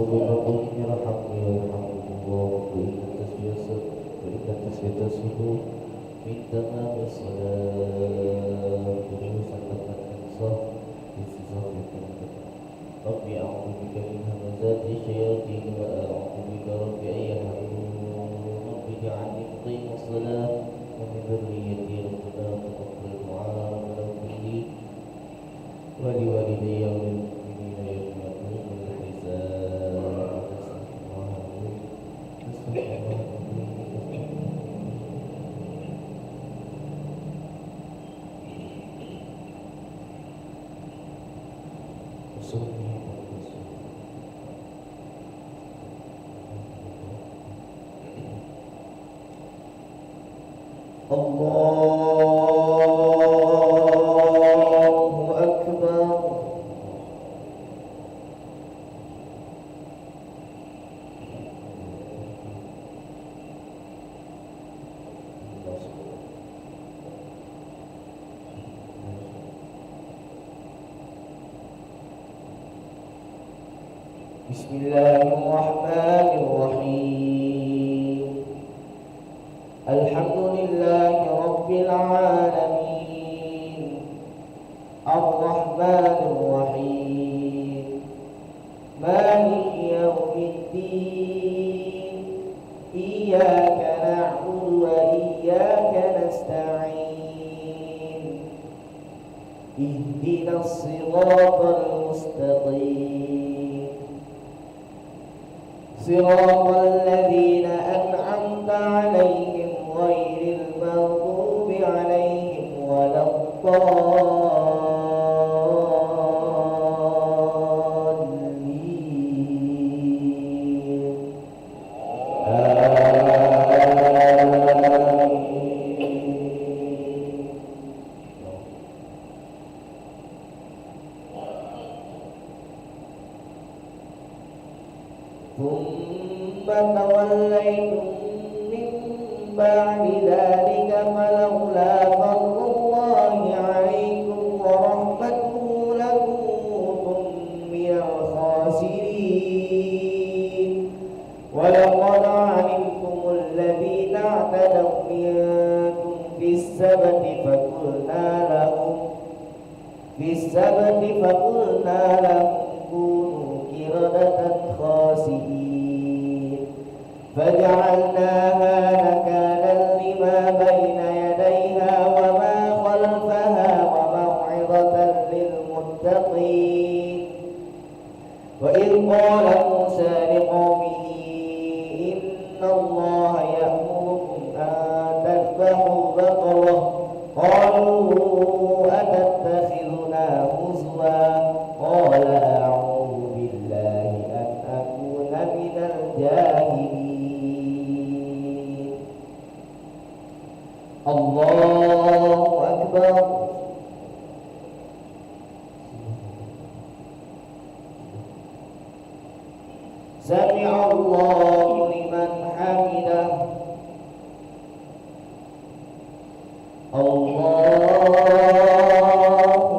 بقولهم يرحمني ويرحمكم الله وإن تسوية الصدور من تمام الصلاة تجوز الصلاة ربي أعوذ بك من همزات الشياطين وأعوذ بك رب أن يحضرون رب اجعلني مقيم الصلاة ومن ذريتي ربنا تقبل دعاء ولكم لي ولوالدي وللمؤمنين يوم يقوم الحساب. Allahu Akbar. Bismillahirrahmanirrahim. Alhamdulillahi Rabbil Alamin, Ar-Rahmanir Rahim, Maliki Yawmiddin, Iyyaka na'budu wa iyyaka nasta'in, Ihdinas siratal mustaqim, Siratal ladzina an'amta 'alaihim ghairil maghdubi 'alaihim waladdallin. Thumma tawallaytum min ba'di dzalika falawla fadlullahi 'alaikum wa rahmatuhu lakuntum minal khasirin. Wa laqad 'alimtumul ladzina i'tadaw minkum fis-sabti faqulna lahum kunu qiradatan khasi'in faja'alnaha nakalan lima bayna yadayha wa ma khalfaha wa maw'izatan lil muttaqin. Wa idh qala Musa liqaumihi inna Allaha ya'murukum an tadhbahu baqarah qalu atattakhidhuna huzwa qala a'udzu billahi an akuna minal jahilin. Allahu Akbar. Sami'a Allahu liman hamidah. Allahu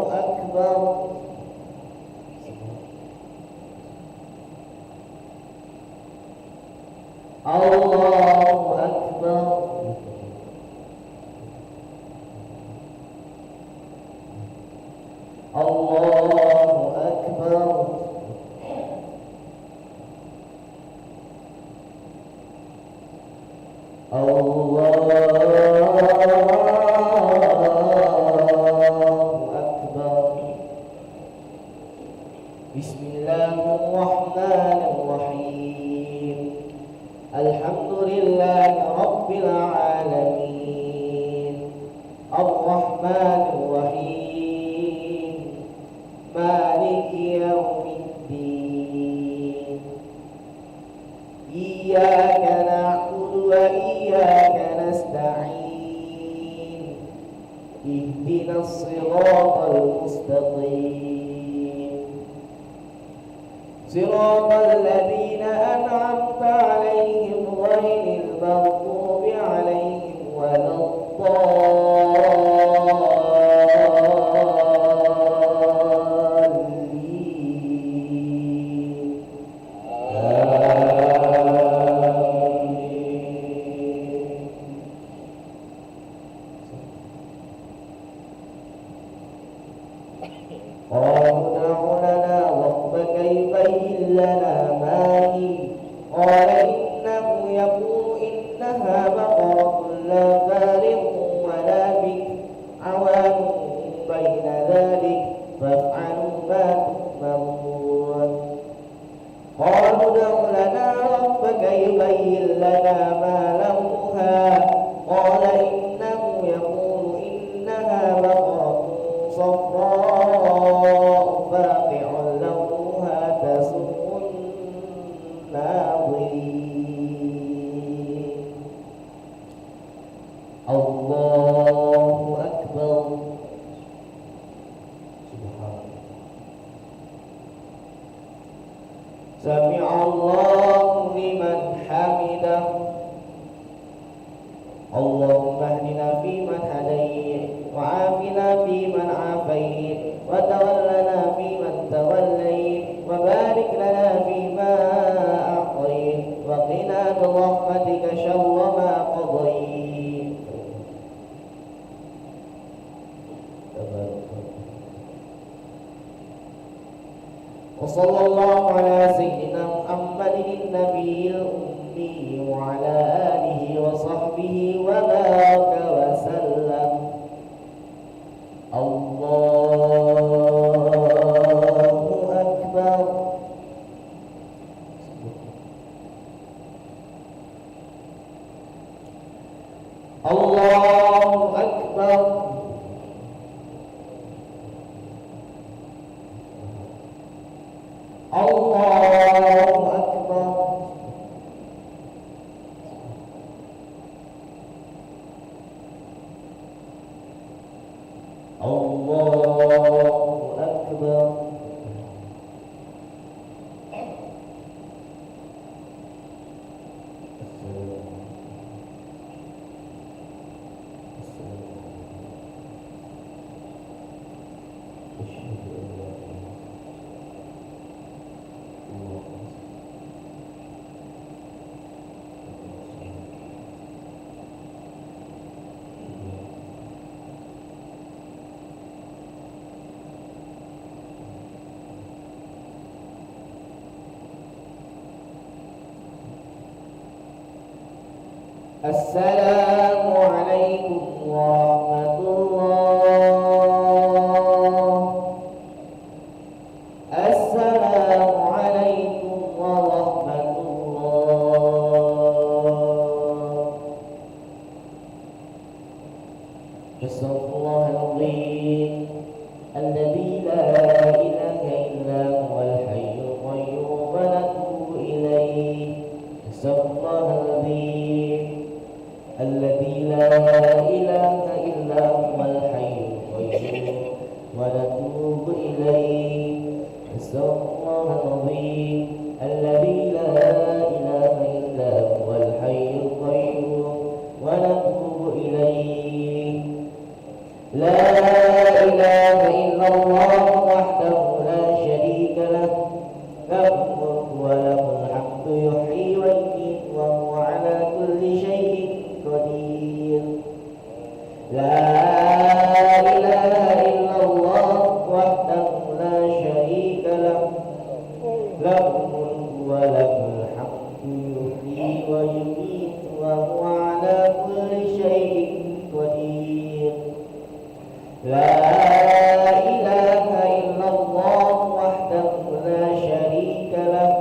Akbar. Allahu Akbar. Allahu Akbar. Allahu Akbar. Bismillahirrahmanirrahim. Alhamdulillahi Rabbil Alamin, Ar-Rahmanir Rahim, Maliki Yawmiddin, Iyyaka na'budu wa iyyaka nasta'in, Ihdinas siratal mustaqim, Siratal ladzina an'amta 'alaihim ghairil maghdubi 'alaihim waladdallin. قالوا ادع لنا ربك يبين لنا ما هي قال إنه يقول إنها بقرة لا فارغ ولا بكر عوان بين ذلك فافعلوا ما تؤمرون قالوا ادع لنا ربك يبين لنا ما لونها قال إنه يقول إنها بقرة صفراء فاقع لونها تسر الناظرين الله أكبر سمع الله لمن حمده اللهم اهدنا فيمن هديت وعافنا فيمن عافيت وتولنا فيمن توليت وبارك لنا فيما أعطيت وقنا برحمتك شر ما قضيت وصلى الله على سيدنا محمد النبي الأمي وعلى آله وصحبه وبارك وسلم الله أكبر الله أكبر الله أكبر الله أكبر السلام عليكم ورحمة الله السلام عليكم ورحمة الله استغفر الله العظيم الذي لا إله إلا هو الحي القيوم ونتوب إليه استغفر الله العظيم الذي لا إله إلا هو الحي القيوم ونتوب إليه استغفر الله العظيم الذي لا إله إلا هو الحي القيوم ونتوب إليه لا إله إلا الله وحده لا شريك له له الملك وله الحمد يحيي ويميت وهو على كل شيء قدير لا إله إلا الله وحده لا شريك له له الملك وله الحمد يحيي ويميت وهو على كل شيء قدير لا إله إلا الله وحده لا شريك له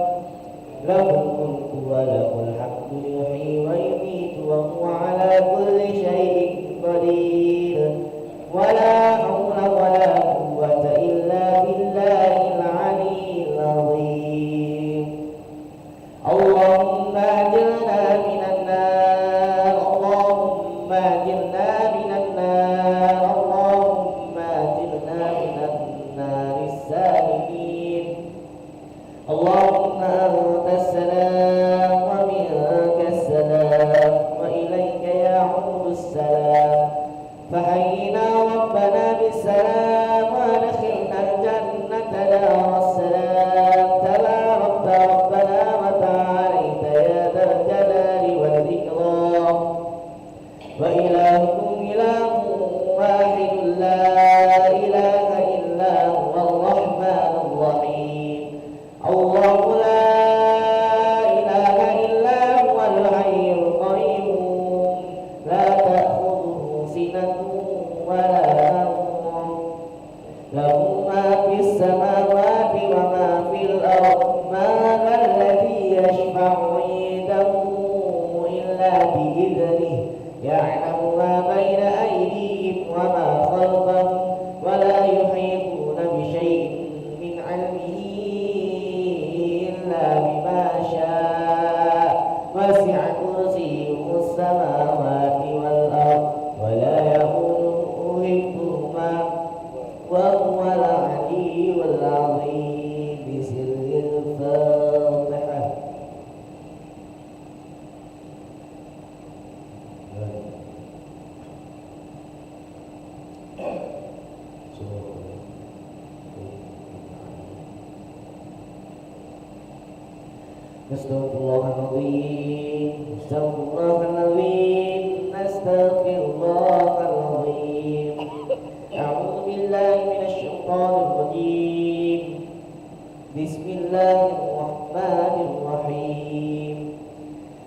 له الملك وله الحمد يحيي ويميت وهو على كل شيء قدير ولا حول ولا قوة إلا بالله العلي العظيم اللهم أجرنا من النار اللهم أجرنا من النار اللهم أجرنا من النار السالمين اللهم أنت السلام ومنك السلام وإليك يعود السلام فحينا ربنا بالسلام وادخلنا الجنة دار السلام تباركت ربنا وتعاليت يا ذا الجلال والإكرام وإلهكم إله واحد لا إله إلا هو الله السماوات وما في الأرض ما ذا الذي يشفع عنده إلا بإذنه يعلم ما بين أيديهم وما خلفهم ولا يحيطون بشيء من علمه إلا بما شاء وسع كرسيه السماوات والأرض ولا يؤوده حفظهما وهو العلي العظيم. بسر الفاتحة. Astagfirullahaladzim, astagfirullahaladzim, astagfirullahaladzim. A'udzu billahi minasyaitonir rajim. Bismillahirrahmanirrahim.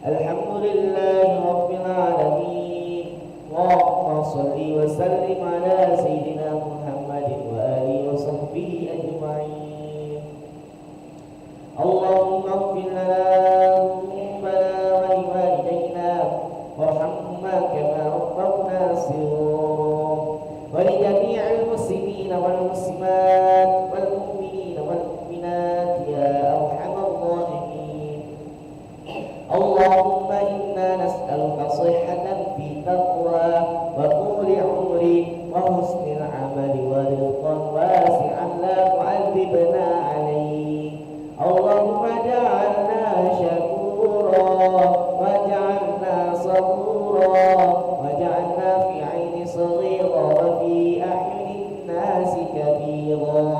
Alhamdulillahi rabbil alamin. Allahumma shalli wa sallim ala sayyidina Muhammadin wa alihi wa sahbihi ajma'in. Allahumma ighfir lana dhunubana wa liwalidayna warhamhuma kama rabbawna shighara wa li jami'il muslimina wal muslimat wal mu'minina wal mu'minat ya arhamar rahimin. Allahumma inna nas'aluka shihhatan fi taqwa wa tuli 'umri wa husnil 'amali wa rizqan wasi'an la tu'adzibna 'alayhi. Allahumma ja'alna syakura waj'alna sabura waj'alna fi 'aini saghira wa fi a'yunin nasi kabira.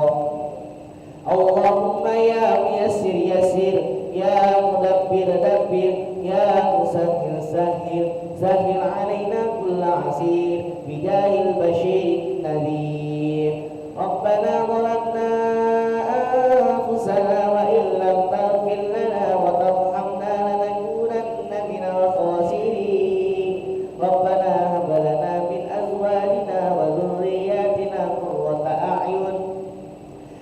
Allahumma ya muyassir yassir ya mudabbir dabbir ya musahhil sahhil sahhil 'alaina kulla 'asir bijahil basyirin nadhir. Rabbana zalamna anfusana wa illam taghfir lana wa tarhamna lanakunanna minal khasirin. Rabbana hab lana min azwajina wa dhurriyyatina qurrata a'yun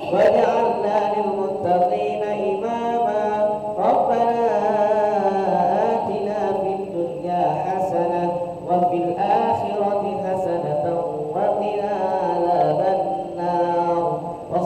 waj'alna lil muttaqina imama. Rabbana atina fid dunya hasanah wa fil akhirati hasanatan wa qina adzaban nar. Wa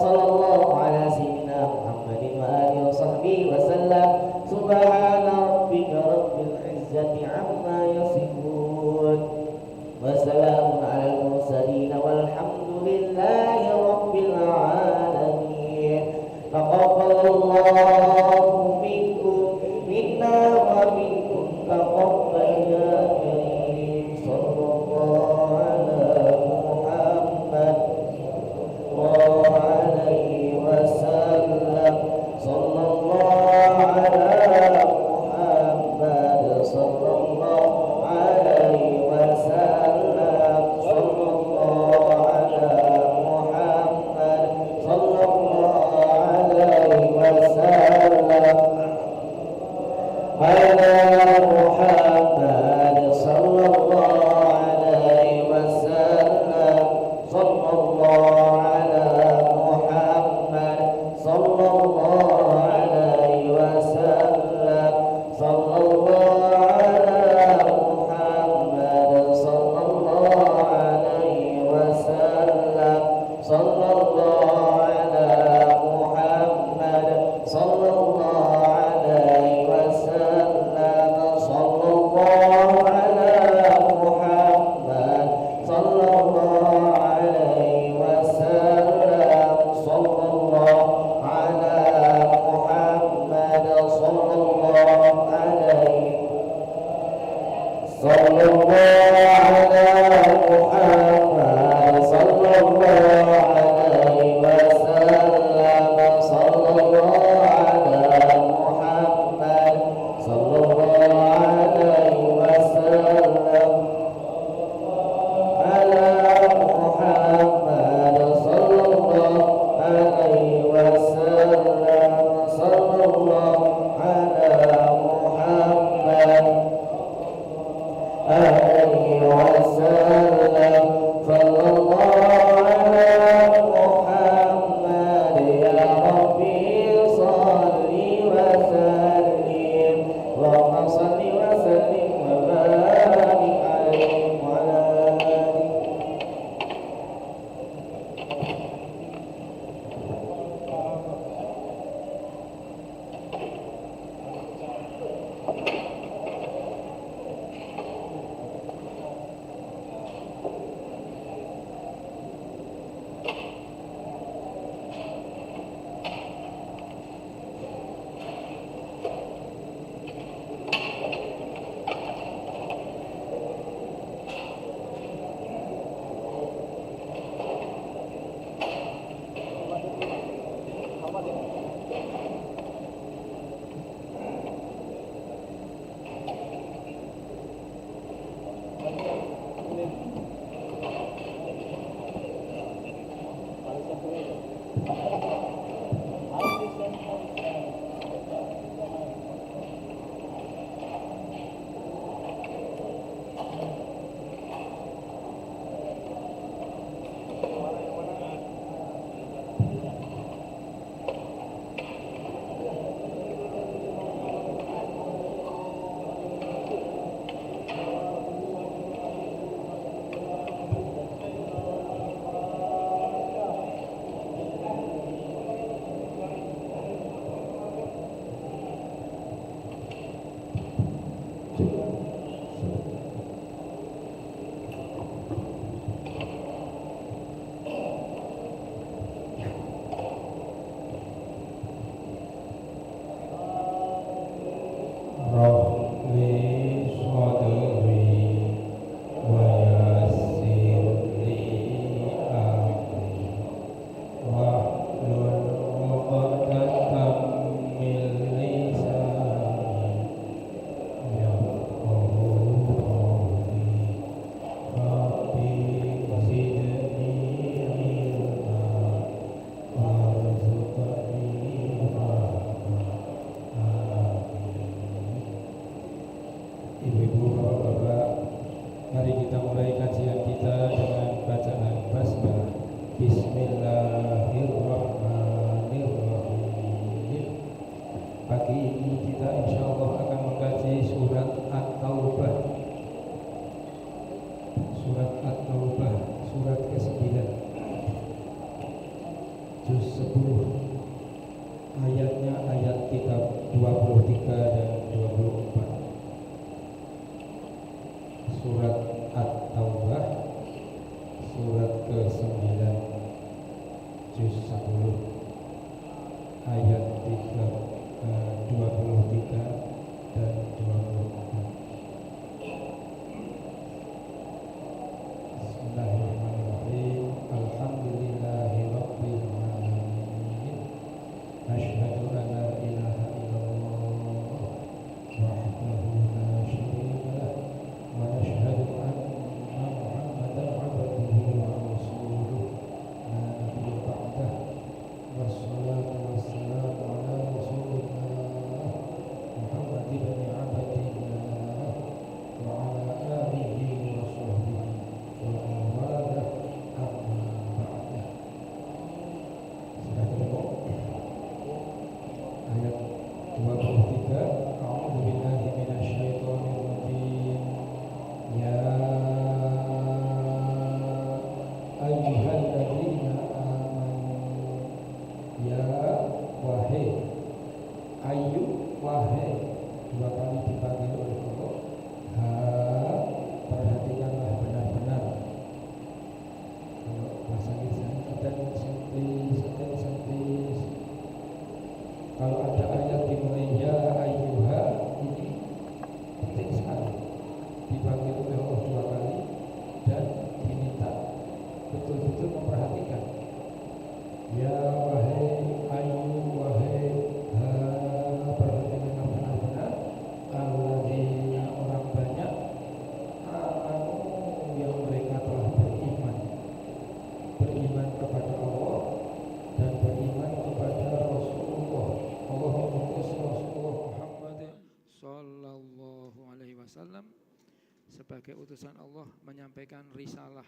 sebagai utusan Allah menyampaikan risalah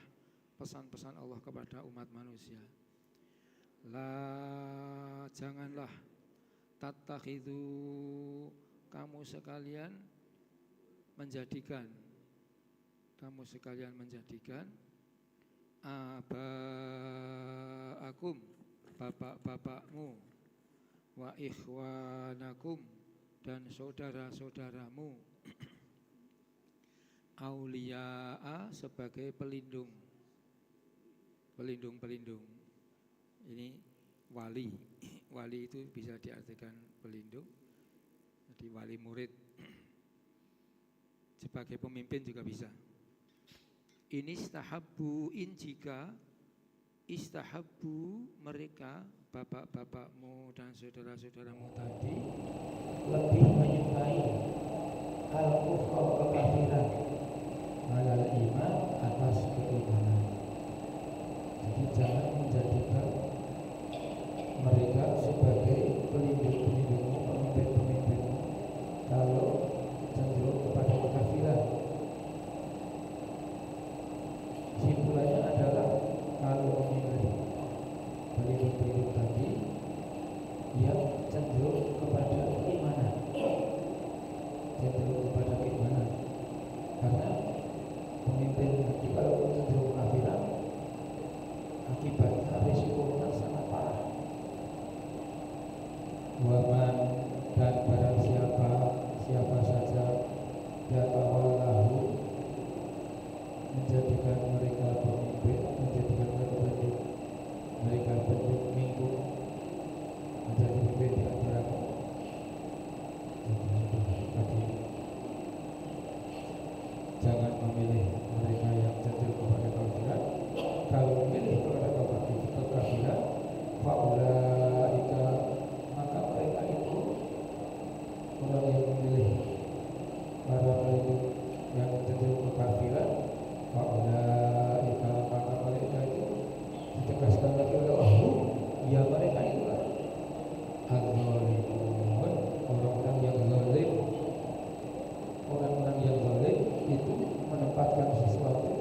pesan-pesan Allah kepada umat manusia. Janganlah tattakhidhu, kamu sekalian menjadikan abaakum, bapak-bapakmu, wa ikhwanakum, dan saudara-saudaramu, auliya'a, sebagai pelindung. Ini wali. Wali itu bisa diartikan pelindung. Jadi wali murid. Sebagai pemimpin juga bisa. Ini jika istahabbu, mereka bapak-bapakmu dan saudara-saudaramu tadi lebih menyukai al-kufur kekafiran alal iman atas keimanan. Jadi jangan menjadikan mereka sebagai pelindung-pelindungmu, pemimpin-pemimpinmu kalau cenderung kepada kekafiran. Kesimpulannya adalah kalau memilih pelindung-pelindung tadi yang cenderung kepada keimanan, cenderung kepada keimanan, karena pemimpin nanti kalau cenderung kekafiran akibatnya risikonya sangat parah. Waman dan barang siapa saja yang awal lahu menjadikan mereka pemimpin, menjadikan mereka bentuk minggu menjadi pemimpin di antara tadi. Jangan memilih mereka yang cenderung kepada kekafiran. Kalau memilih kepada kekafiran, faulaika, maka mereka itu orang yang memilih para pelindung yang cenderung kekafiran. Faulaika, maka mereka itu ditegaskan lagi oleh Allah, ya mereka itulah al-zalimun, orang-orang yang zalim. Orang-orang yang zalim itu menempatkan sesuatu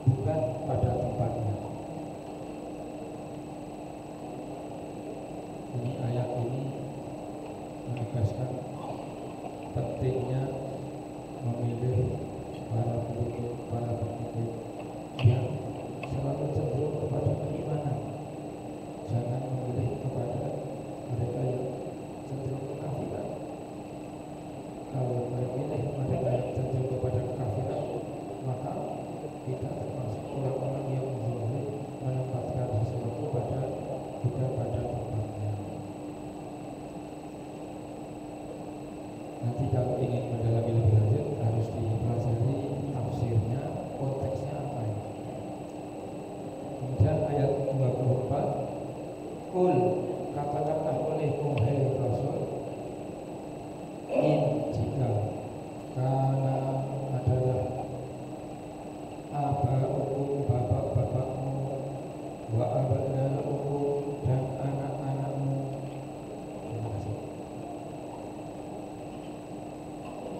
bukan pada tempatnya. Ini ayat ini menegaskan pentingnya memilih para pelindung, para pemimpin yang selalu cenderung kepada keimanan. Jangan memilih kepada mereka yang cenderung kekafiran. Kalau memilih mereka yang cenderung kepada kekafiran, maka kita termasuk orang-orang yang zalim, menempatkan sesuatu pada bukan pada tempatnya. Nanti kalau ingin mendalami lebih lanjut harus dipelajari tafsirnya, konteksnya apa ya. Kemudian ayat 24, Qul, katakanlah olehmu hai Rasul, in jika karena adalah aba'ukum, bapak-bapakmu, wa abna'ukum, dan anak-anakmu.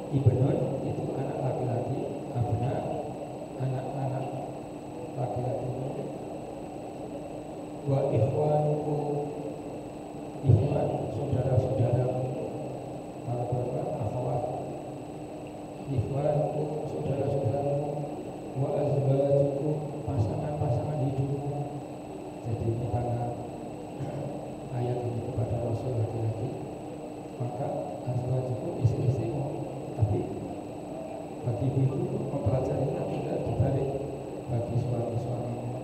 Ibnun itu anak laki-laki, abna anak-anak laki-laki, wa ikhwanukum, ikhwan saudara-saudaramu, kalau bapak akhwat, ikhwanukum saudara-saudaramu, wa azwajukum, pasangan-pasangan hidupmu. Jadi ini karena ayat ini kepada Rasul laki-laki, maka azwajukum istri-istrimu. Tapi bagi ibu mempelajarinya tidak dibalik, bagi suami-suamimu.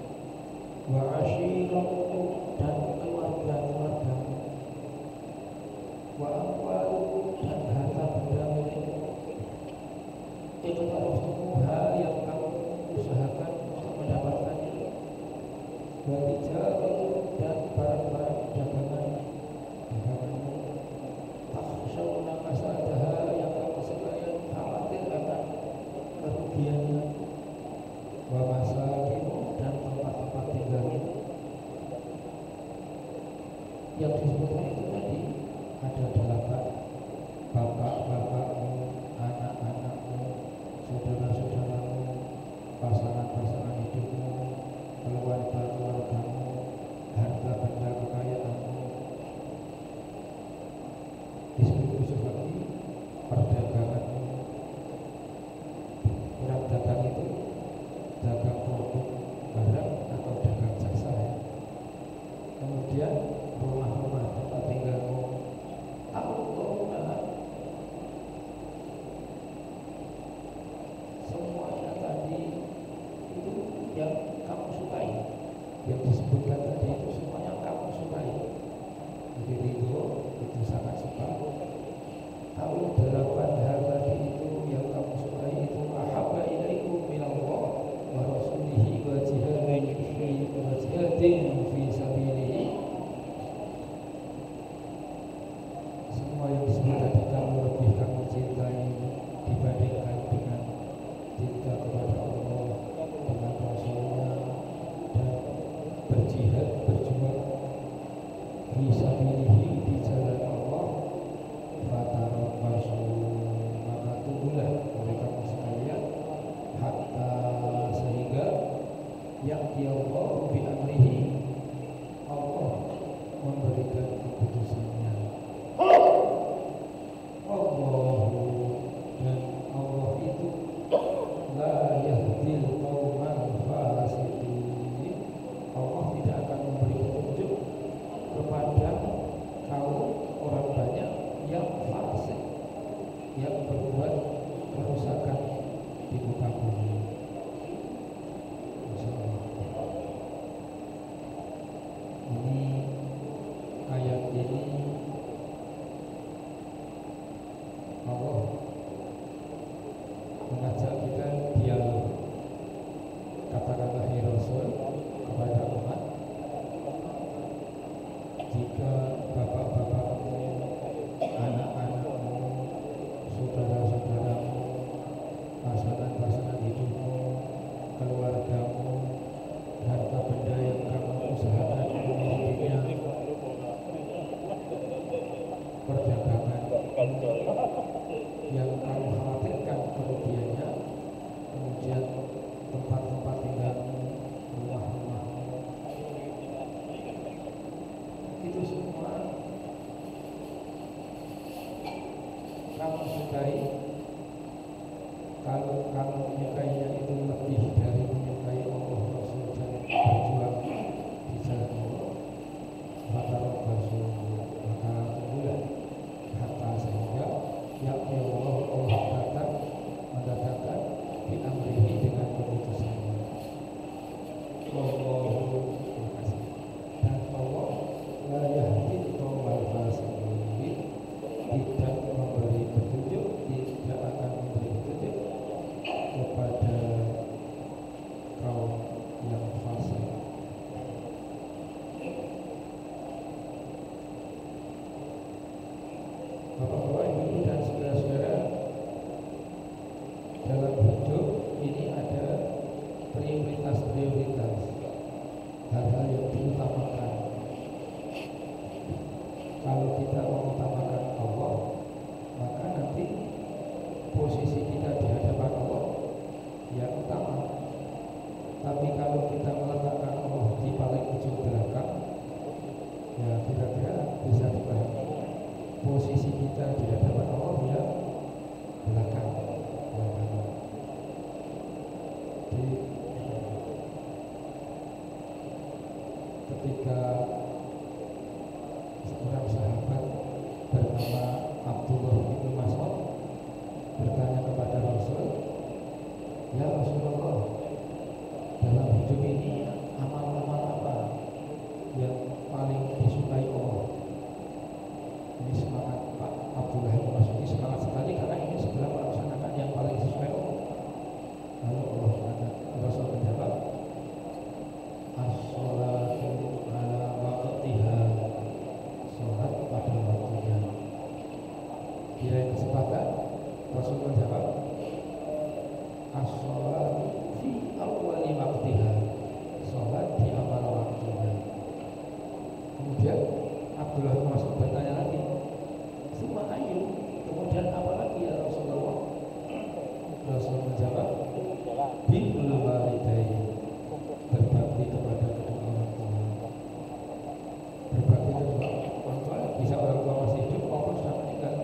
Wa ashirakum, dan keluarga-keluargamu. Wa amwalukum, dan harta benda milikmu. Iqtarafumuha, yang kamu usahakan untuk mendapatkannya. Wa tijaratu, dan barang-barang daganganmu. Takhshawna kasadaha, yang kamu sekalian khawatir akan kerugiannya. Wa masakinu, dan tempat-tempat tinggalmu. Yang disebutkan itu tadi ada 8: bapak-bapakmu, anak-anakmu, saudara-saudaramu, pasangan-pasangan hidupmu, keluarga-keluargamu, harta benda kekayaanmu. Disebut khusus lagi perdaganganmu. Orang dagang itu dagang produk barang atau dagang jasa ya. Kemudian rumah-rumah tempat tinggalmu. Apa fisabilihi di jalan Allah, fatarabbasu maka tunggulah oleh kamu sekalian hatta sehingga ya'ti Allah bi amrihi, Allah memberikan keputusannya. Allahu, dan Allah itu la yahdil qaumal fasiqin, Allah tidak akan memberi petunjuk kepada kaum orang banyak yang fasik, yang berbuat kerusakan di muka bumi. Masya Allah. Ini ayat ini Allah mengajak kita dialog, katakanlah ya Rasul kepada umat, jika bapak-bapakmu, anak-anakmu, saudara-saudaramu, pasangan-pasangan hidupmu, keluargamu, harta benda yang kamu usahakan memilikinya, perdagangan yang kamu khawatirkan kerugiannya, kemudian tempat-tempat tinggalmu, rumah-rumahmu, itu semua kamu sukai. Kalau kamu menyukainya itu lebih dari menyukai Allah Rasul dan berjuang di jalan Allah, maka tunggulah hatta sehingga ya'ti Allah, Allah datang mendatangkan bi amrihi dengan keputusannya. Wallahu, terima kasih. Dan Allah la yahdil qaumal fasiqin, tidak memberi petunjuk, tidak akan memberi petunjuk kepada kaum yang fasik. Bapak-bapak, ibu dan saudara-saudara, dalam hidup ini ada prioritas-prioritas, hal-hal yang diutamakan. Kalau kita mengutamakan Allah, maka nanti posisi kita di hadapan Allah yang utama. Tapi kalau kita meletakkan Allah di paling ujung belakang, ya kira-kira bisa dipahami posisi kita di hadapan Allah yang belakang. Jadi ketika seorang sahabat bernama Abdullah bin Mas'ud bertanya kepada Rasul, ya Rasulullah, dalam hidup ini amal-amal apa yang paling disukai Allah? Ini semangat Pak Abdullah bin Mas'ud, ini semangat sekali karena ini segera melaksanakan yang paling disukai Allah. Lalu Rasul menjawab, as-sholatu ala waqtiha, sholat pada waktunya. Di lain kesempatan Rasul menjawab, as-sholatu fi awwali waqtiha, sholat di awal waktunya. Kemudian Abdullah bin Mas'ud bertanya lagi, summa ayu, kemudian apa lagi ya Rasulullah? Rasul menjawab, birrul walidain, berbakti kepada kedua orang tua. Berbakti kedua orang tua, bisa orang tua masih hidup maupun sudah meninggal.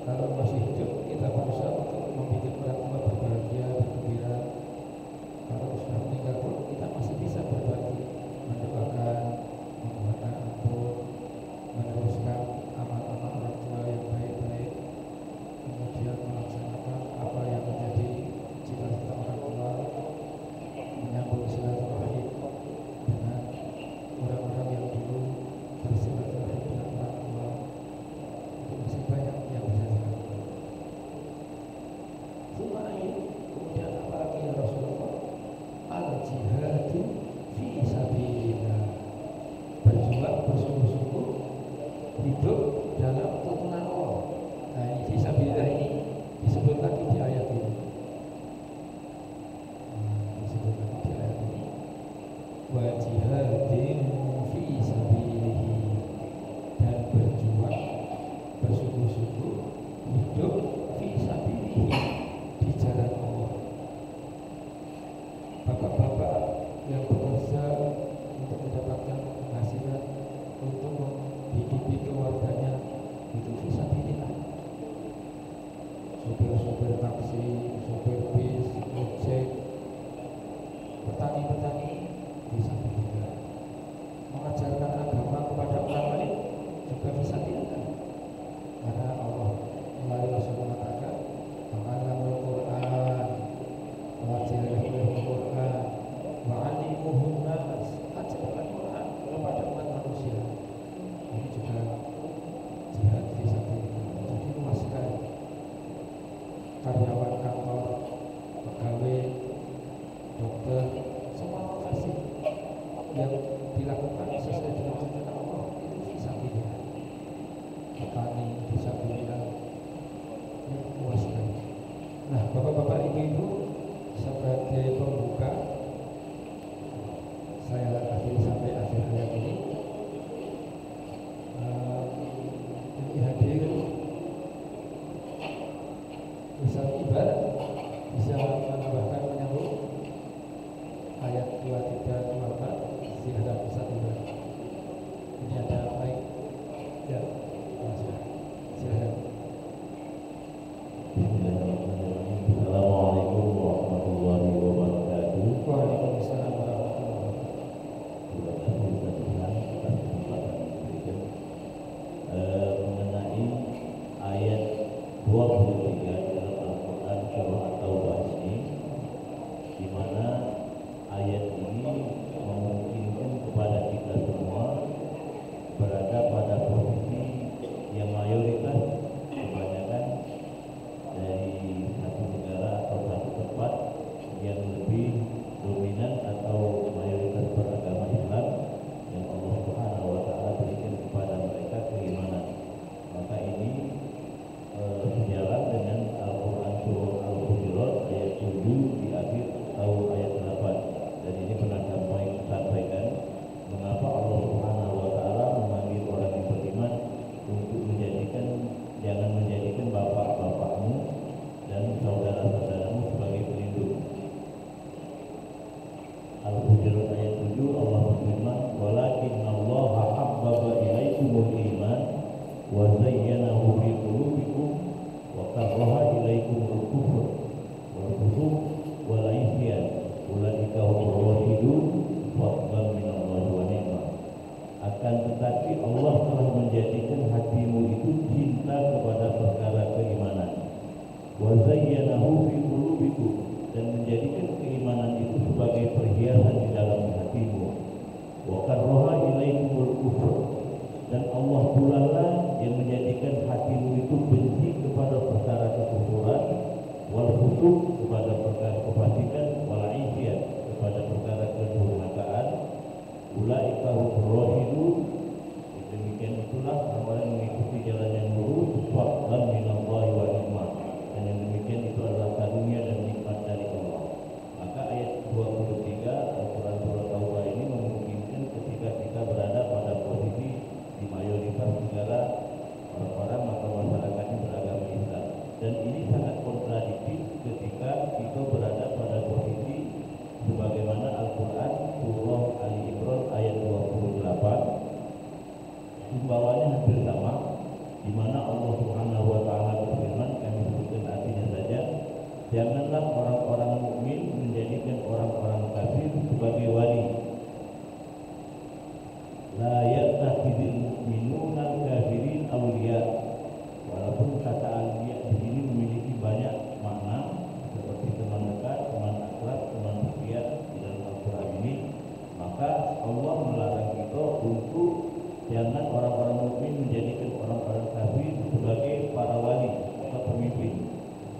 Kalau masih hidup, kita berusaha untuk membuat orang tua berbahagia, bergembira. Kalau sudah meninggal pun kita masih bisa berbakti, mendoakan, memohon ampun, meneruskan amal-amal orang tua yang baik-baik, kemudian melaksanakan apa yang menjadi cita-cita orang tua, waj'alnahu fi qulubikum, dan menjadikan keimanan itu sebagai perhiasan di dalam hatimu. Wa karraha ilaikumul kufr, dan Allah pula lah yang menjadikan hatimu itu benci kepada perkara kekufuran, wal fusuq, kepada perkara kefasikan, wal isyan, kepada perkara kedurhakaan. Ulaika humur rasyidun, demikian itulah orang yang mengikuti jalan yang lurus, fadlan minallahi wa nikmah, dan yang demikian itu adalah karunia dan nikmat dari Allah. Maka ayat 23 Al-Quran Surah Taubah ini memungkinkan ketika kita berada pada posisi di mayoritas negara orang-orang atau masyarakatnya beragama Islam, dan ini sangat kontradiktif ketika kita berada pada posisi sebagaimana Al-Quran Surah Ali Imran ayat 28 himbauannya hampir sama, di mana Allah Subhanahu wa taala berfirman, kami sebutkan artinya saja, janganlah orang-orang mukmin menjadikan orang-orang kafir sebagai wali. La yattakhidul mu'minuna al-kafirin awliya. Walaupun kata awliya di sini memiliki banyak makna seperti teman dekat, teman akrab, teman setia di dalam Al-Qur'an ini, maka Allah melarang kita untuk jangan orang-orang mukmin menjadikan orang-orang kafir sebagai para wali atau pemimpin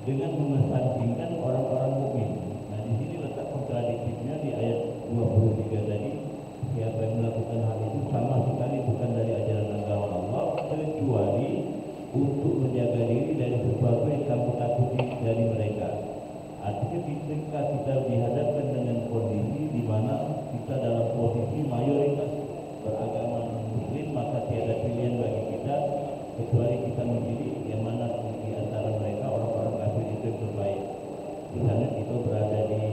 dengan mengesampingkan orang-orang mukmin. Nah, di sini letak kontradiktifnya di ayat 23 tadi. Siapa yang melakukan hal itu sama sekali bukan dari ajaran agama Allah, kecuali untuk menjaga diri dari sesuatu yang kamu takuti dari mereka. Artinya ketika kita dihadapkan dengan kondisi di mana kita dalam posisi mayoritas beragama Muslim, maka tiada pilihan bagi kita kecuali kita memilih yang mana di antara mereka orang-orang kafir itu yang terbaik. Misalnya kita berada di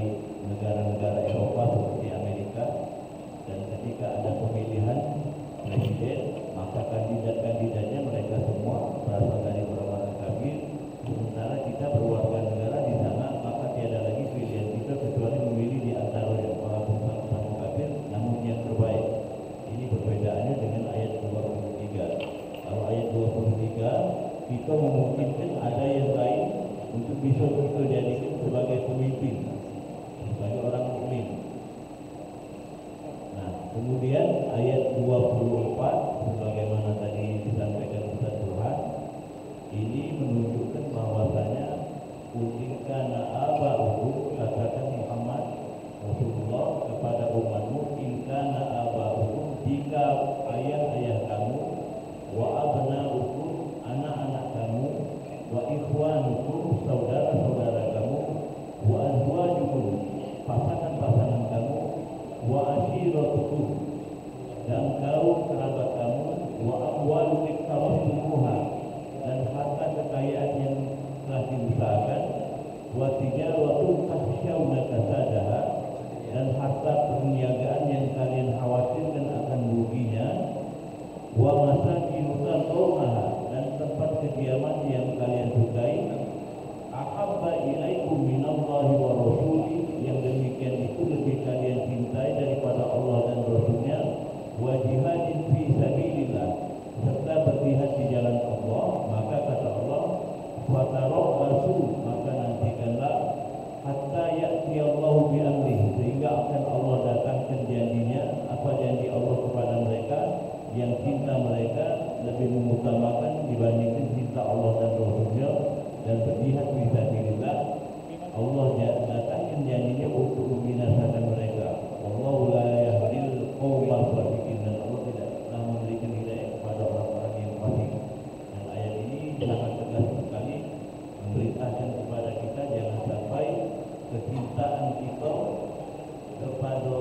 negara-negara Eropa seperti Amerika, dan ketika ada pemilihan presiden, maka kandidat-kandidatnya mereka semua berasal dari orang-orang kafir. Sementara kita berwarga negara di sana, maka tiada lagi pilihan kita kecuali memilih di antara orang sama kafir, namun yang terbaik. Ini perbedaannya dengan ayat 23. Kalau ayat 23 kita memungkinkan ada yang lain untuk bisa kita jadikan sebagai pemimpin, sebagai orang mukmin. Nah, kemudian ayat 24 sebagaimana tadi disampaikan Ustaz Burhan, ini menunjukkan bahwasanya kana aba'uhum, katakan Muhammad Rasulullah kepada umatmu, kana aba'uhum, jika ayah-ayah kamu, wa abna'ukum, anak-anak kamu, wa ikhwanukum, saudara-saudara kamu, wa azwajukum, pasangan-pasangan kamu, wa ashiratukum, dan kaum kerabat kamu, wa amwalun iktaraftumuha, dan harta kekayaan yang telah diusahakan, wa tijaratun takhshawna kasadaha, dan harta perniagaan yang kalian khawatirkan akan ruginya, wa masakin tardawnaha, dan tempat kediaman yang kalian sukai, ahabba ilaikum minallahi wa rasuli, yang demikian itu lebih kalian cintai daripada Allah dan Rasulnya, wa jihadin fi sabilillah, serta berjihad di jalan Allah. Maka kata Allah, fatarabbasu, maka nantikanlah, hatta ya'ti Allahu bi amrihi, sehingga akan Allah datangkan janjinya. Apa janji Allah kepada mereka? Yang cinta mereka lebih mengutamakan dibandingkan cinta Allah dan Rasulnya, dan berjihad fi sabilillah. Allah datangkan janjinya untuk membinasakan mereka. Wallahu la yahdil qaumal fasiqin, dan Allah tidak pernah memberikan hidayah kepada orang-orang yang fasik. Dan ayat ini sangat tegas sekali memberitakan kepada kita jangan sampai kecintaan kita kepada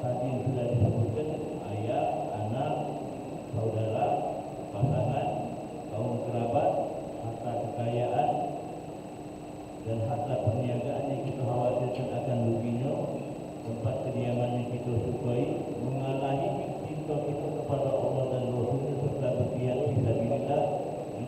tadi yang sudah disebutkan, ayah, anak, saudara, pasangan, kaum kerabat, harta kekayaan, dan harta perniagaan yang kita khawatirkan akan ruginya, tempat kediaman yang kita sukai, mengalahi cinta kita kepada Allah dan Rasulnya, serta berjihad fisabilillah di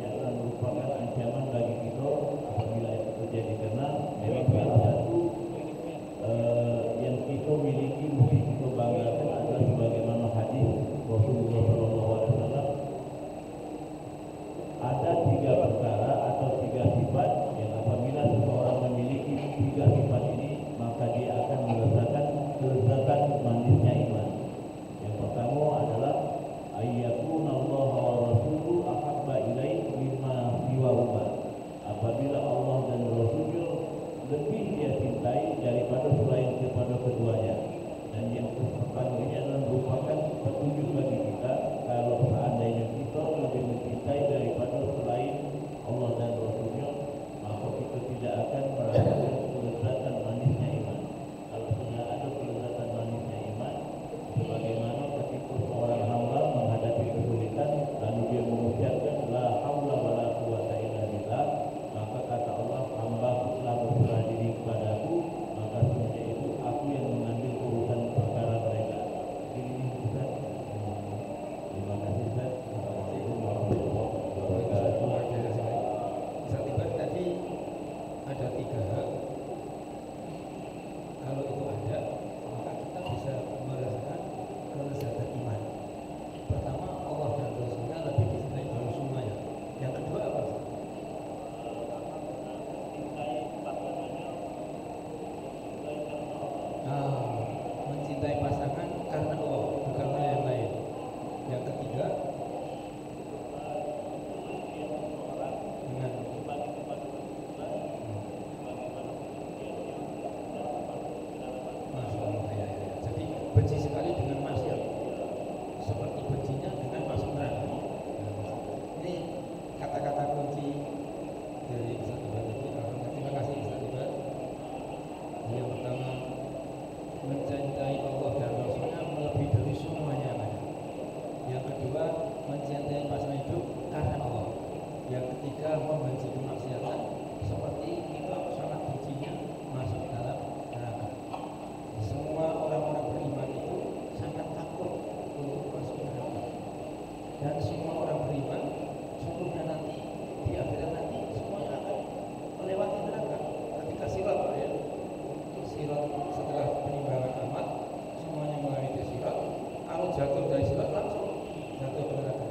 kedua mencintai pasangan hidup karena Allah. Yang ketiga membenci kemaksiatan seperti kita sangat bencinya masuk dalam neraka. Semua orang-orang beriman itu sangat takut untuk masuk neraka. Dan semua orang beriman sungguhnya nanti di akhirat nanti semuanya akan melewati neraka. Ketika sirat ya, sirat setelah penimbangan amal semuanya melewati sirat. Kalau jatuh dari sirat langsung jatuh ke neraka.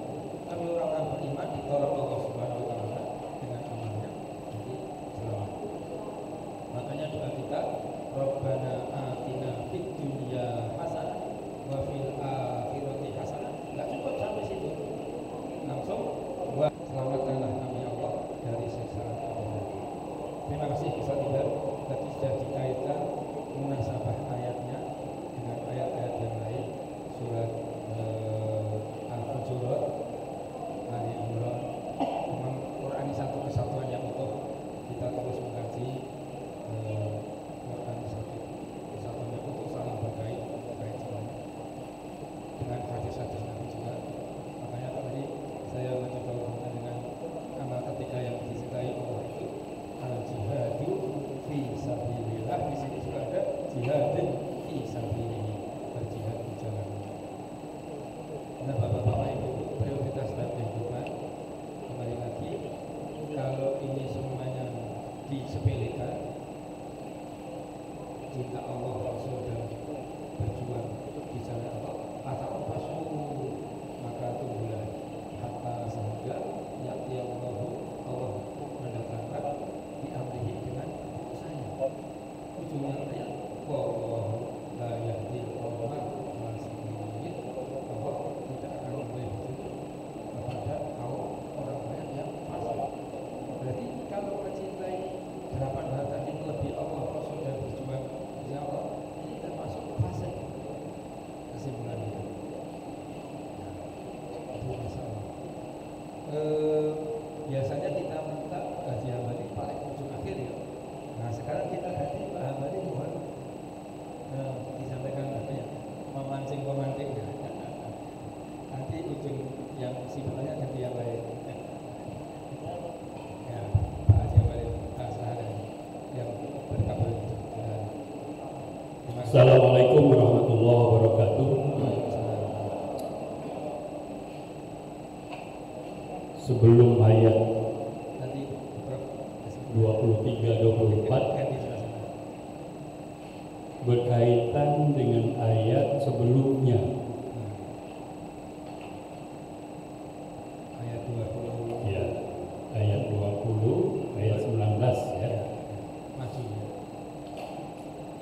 Tapi orang-orang beriman ditolong Allah Subhanahu wa taala dengan amalnya jadi selamat. Makanya doa kita, Rabbana atina fid dunya hasanah wa fil akhirati hasanah. Enggak cukup sampai situ. Langsung wa selamatkanlah kami Allah dari siksaan neraka. Terima kasih Ustaz Ibar tadi sudah dikaitkan munasabah ayatnya dengan ayat-ayat yang lain surat Al-Hujurat, Ali Imran. Memang Quran ini satu kesatuan yang utuh. Kita terus mengkaji Quran satu kesatuan yang utuh, saling berkait semuanya dengan hadis-hadis Nabi juga. Makanya tadi saya mencoba hubungan dengan amal ketiga yang dicintai Allah itu al-jihadu fi sabilillah. Di sini juga ada jihadin fi sabilillah, berjihad di jalan. Nah, bapak-bapak ibu, prioritas dalam kehidupan kembali lagi, kalau ini semuanya disepelekan, cinta Allah Rasul dan berjuang di jalan Allah, atau pasu maka tunggulah hatta sehingga yakti Allah mendatangkan diamrihi dengan keputusannya. Ujungnya ayat wallahu la yahdil qawmal fasiqin. Allah tidak akan memberi petunjuk kepada kaum orang-orang yang fasik. Berarti kalau mencintai harapan harta itu lebih Allah Rasul dan berjuang di Allah, ini termasuk fasik. Kesimpulannya itu masalah. Biasanya kita minta gaji hambali paling ujung akhir ya. Nah sekarang kita ganti Pak Hambali mohon disampaikan apa ya, memancing-memancingnya. Nanti ujung yang simpulannya jadi yang lain. Ya, Pak Haji Hambali Asahari yang berkabar. Assalamualaikum warahmatullahi wabarakatuh. Sebelum ayat 23-24 berkaitan dengan ayat sebelumnya, Ayat 20 ya, ayat 20, ayat 19 ya. maju.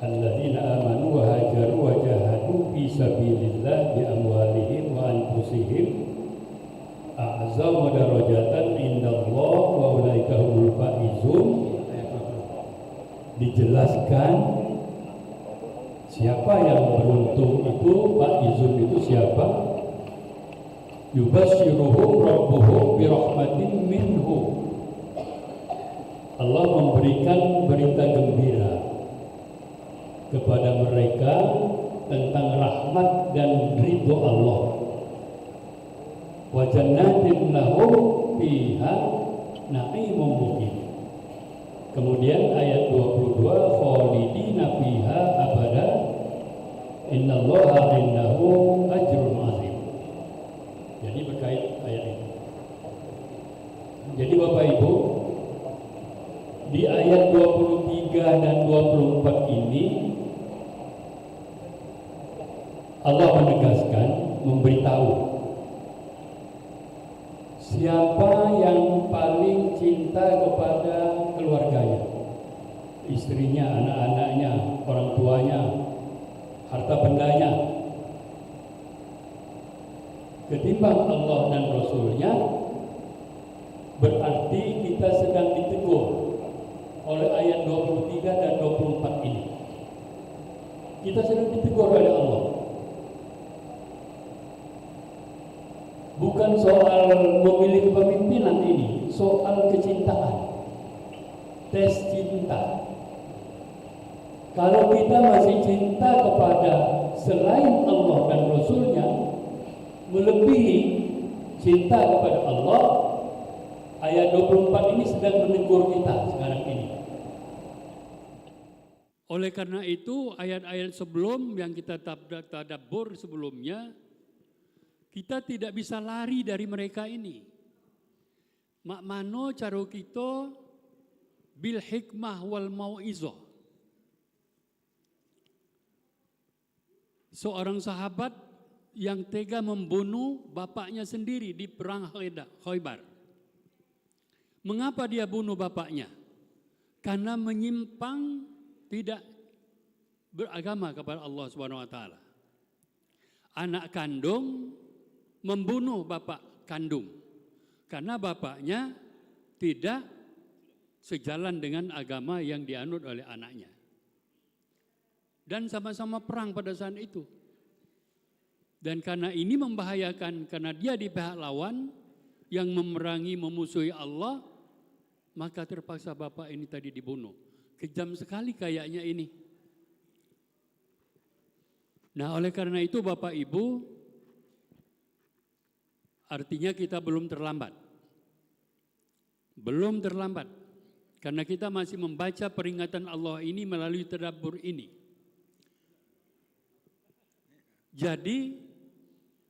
Alladzina amanu wa hajaru wa jahadu fi sabilillah bi amwalihim wa anfusihim a'zamu darajatan indallah wa ulaika humul faizun. Dijelaskan siapa yang beruntung itu, faizun itu siapa? Yubasyiruhum rabbuhum bi rahmatin minhu. Allah memberikan berita gembira kepada mereka tentang rahmat dan ridho Allah. Wa jannatin lahum fiha na'imun muqim. Kemudian ayat 22 khalidina fiha abada innallaha indahu ajrun azim. Jadi berkait ayat ini. Jadi Bapak Ibu, di ayat 23 dan 24 ini Allah menegaskan, memberitahu siapa yang paling cinta kepada keluarganya, istrinya, anak-anaknya, orang tuanya, harta bendanya, ketimbang Allah dan Rasulnya. Berarti kita sedang ditegur oleh ayat 23 dan 24 ini. Kita sedang ditegur oleh Allah. Bukan soal memilih pemimpinan ini, soal kecintaan, tes cinta. Kalau kita masih cinta kepada selain Allah dan Rasulnya melebihi cinta kepada Allah. Ayat 24 ini sedang menegur kita sekarang ini. Oleh karena itu, ayat-ayat sebelum yang kita tadabbur sebelumnya, kita tidak bisa lari dari mereka ini. Mak mano caro kita bil hikmah wal mau'izah. Seorang sahabat yang tega membunuh bapaknya sendiri di perang Khaybar. Mengapa dia bunuh bapaknya? Karena menyimpang, tidak beragama kepada Allah Subhanahu wa taala. Anak kandung membunuh bapak kandung karena bapaknya tidak sejalan dengan agama yang dianut oleh anaknya. Dan sama-sama perang pada saat itu. Dan karena ini membahayakan, karena dia di pihak lawan yang memerangi, memusuhi Allah, maka terpaksa bapak ini tadi dibunuh. Kejam sekali kayaknya ini. Nah, oleh karena itu Bapak Ibu, artinya kita belum terlambat. Belum terlambat. Karena kita masih membaca peringatan Allah ini melalui tadabbur ini. Jadi,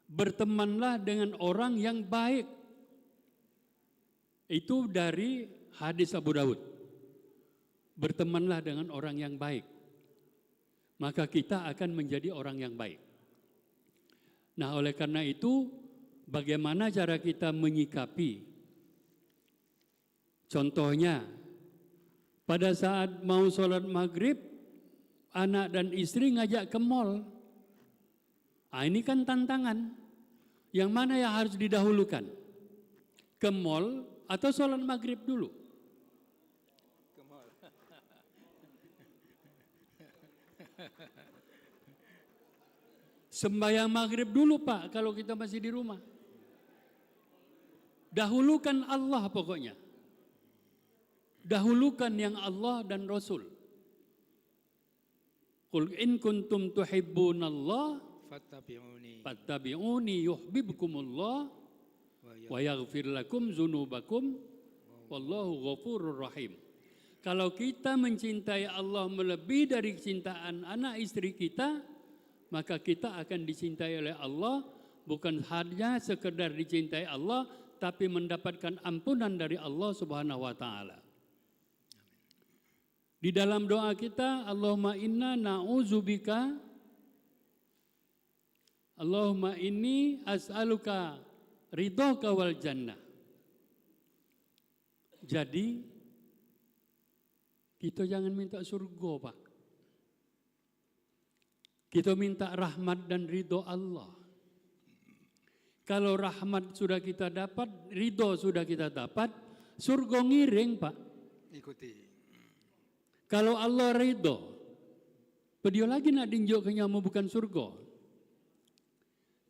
bertemanlah dengan orang yang baik. Itu dari hadis Abu Daud. Bertemanlah dengan orang yang baik, maka kita akan menjadi orang yang baik. Nah, oleh karena itu, bagaimana cara kita menyikapi? Contohnya, pada saat mau sholat maghrib, anak dan istri ngajak ke mall. Nah, ini kan tantangan. Yang mana yang harus didahulukan? Ke mall atau sholat maghrib dulu? Sembahyang maghrib dulu Pak, kalau kita masih di rumah. Dahulukan Allah pokoknya. Dahulukan yang Allah dan Rasul. Qul in kuntum tuhibbunallah fattabi'uni yuhibbukumullah wa yaghfir lakum dzunubakum wallahu ghafurur rahim. Kalau kita mencintai Allah melebihi dari kecintaan anak istri kita, maka kita akan dicintai oleh Allah, bukan hanya sekedar dicintai Allah, tapi mendapatkan ampunan dari Allah Subhanahu wa taala. Di dalam doa kita, Allahumma inna na'udzubika, Allahumma inni as'aluka ridhaka wal jannah. Jadi, kita jangan minta surga, Pak. Kita minta rahmat dan ridho Allah. Kalau rahmat sudah kita dapat, ridho sudah kita dapat, surga ngiring Pak. Ikuti. Kalau Allah ridho, pedio lagi nak dinjok ke nyamu bukan surga.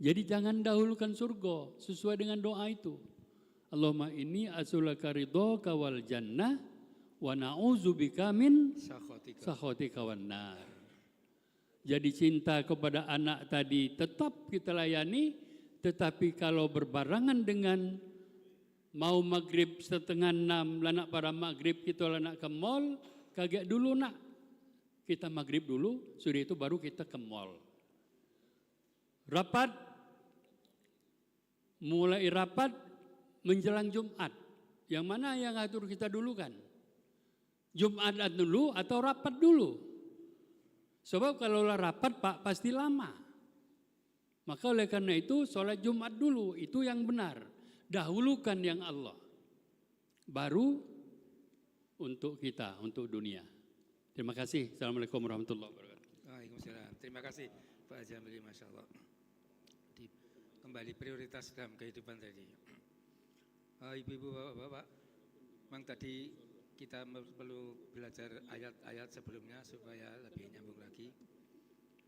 Jadi jangan dahulukan surga sesuai dengan doa itu. Allahumma inni as'aluka ridhoka wal jannah wa na'udzubika min sakhatika wan nar. Jadi cinta kepada anak tadi tetap kita layani, tetapi kalau berbarengan dengan mau maghrib 5:30, lanak para maghrib kita lanak ke mall, kaget dulu nak. Kita maghrib dulu, sudah itu baru kita ke mall. Rapat, mulai rapat menjelang Jumat. Yang mana yang atur kita dulu kan? Jumat dulu atau rapat dulu? Sebab kalau rapat Pak pasti lama. Maka oleh karena itu sholat Jumat dulu, itu yang benar. Dahulukan yang Allah. Baru untuk kita, untuk dunia. Terima kasih. Assalamualaikum warahmatullahi wabarakatuh. Waalaikumsalam. Terima kasih Pak Jamili, Masya Allah. Kembali prioritas dalam kehidupan tadi. Ibu-ibu, bapak-bapak, memang tadi kita perlu belajar ayat-ayat sebelumnya supaya lebih nyambung lagi.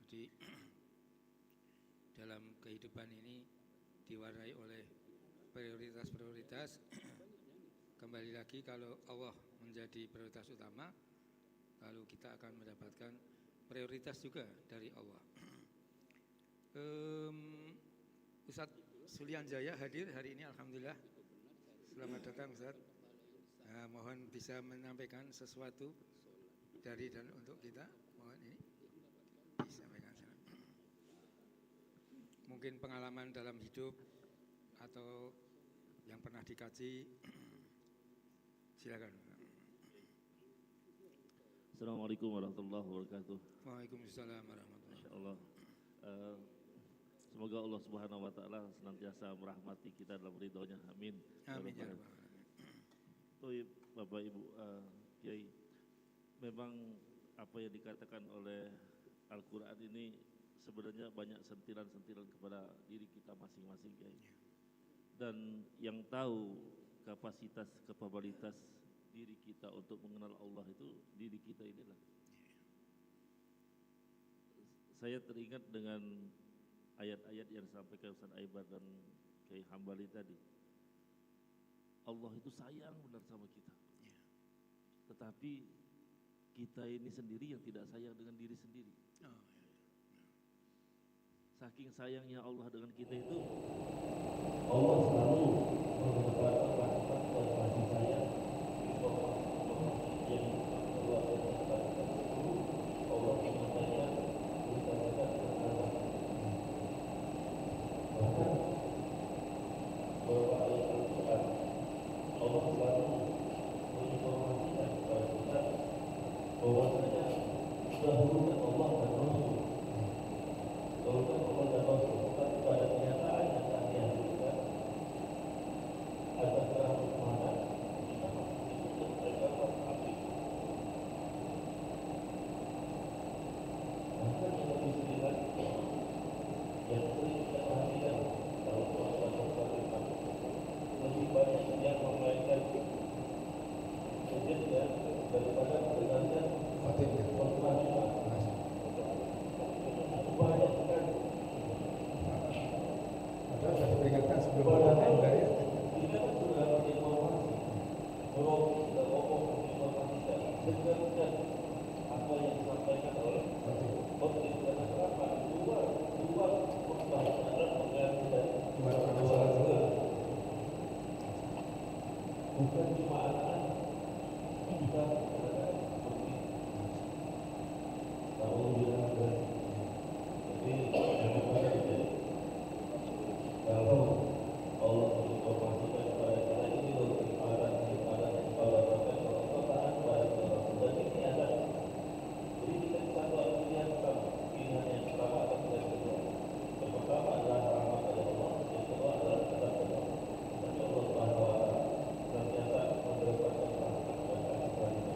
Jadi dalam kehidupan ini diwarnai oleh prioritas-prioritas. Kembali lagi kalau Allah menjadi prioritas utama, lalu kita akan mendapatkan prioritas juga dari Allah. Ustadz Sulian Jaya hadir hari ini, alhamdulillah. Selamat datang Ustaz. Mohon bisa menyampaikan sesuatu dari dan untuk kita. Mohon ini disampaikan. Mungkin pengalaman dalam hidup atau yang pernah dikaji. Silakan. Assalamualaikum warahmatullahi wabarakatuh. Waalaikumsalam warahmatullahi wabarakatuh. Insyaallah. Semoga Allah Subhanahu wa taala senantiasa merahmati kita dalam ridhonya. Amin. Amin ya rabbal alamin. Bapak Ibu Kiai, memang apa yang dikatakan oleh Al-Qur'an ini sebenarnya banyak sentilan-sentilan kepada diri kita masing-masing, Kiai. Dan yang tahu kapasitas, kapabilitas diri kita untuk mengenal Allah itu diri kita inilah. Saya teringat dengan ayat-ayat yang disampaikan Ustaz Aibar dan Kiai Hambali tadi. Allah itu sayang benar sama kita. Tetapi kita ini sendiri yang tidak sayang dengan diri sendiri. Saking sayangnya Allah dengan kita itu, Allah selalu mengedepankan kasih sayang yang luar biasa. Allah menyampaikan kita bersama. Bahkan beberapa ayat Al-Quran Allah selalu menginformasikan kepada kita bahwasanya dahulukan Allah dan Rasul. Dahulukan Allah dan Rasul. Tapi pada kenyataan yang tak dihadirkan atas rahmat mana kita itu terdapat api. Bahkan yang lebih sedih lagi, yang sering kita perhatikan dalam proses lebih banyak yang memainkan sejenja daripada mendengarkan khutbah Jumat. Banyak sekali. Padahal sudah diperingatkan sebelum datang dari Kita kan sudah dapat informasi, bahwa sudah ngomong informasikan sebenarnya apa yang disampaikan oleh khotib. Karena kenapa? Dua khutbah adalah pengganti dari dua juga. Bukan cuma anak-anak, kita berada seperti tahu dia ada. Jadi jangan pada jadi kalau Allah menginformasikan kepada kita ini loh ibadah bahkan kalau taat pada Allah dan ini ada. Jadi kita satu pilihan pertama, pilihan yang pertama akan kita kedua. Yang pertama adalah rahmat dari Allah, yang kedua adalah azab dari Allah. Dan Allah Subhanahu wa taala ternyata mengedepankan rahmat dan kasih sayang.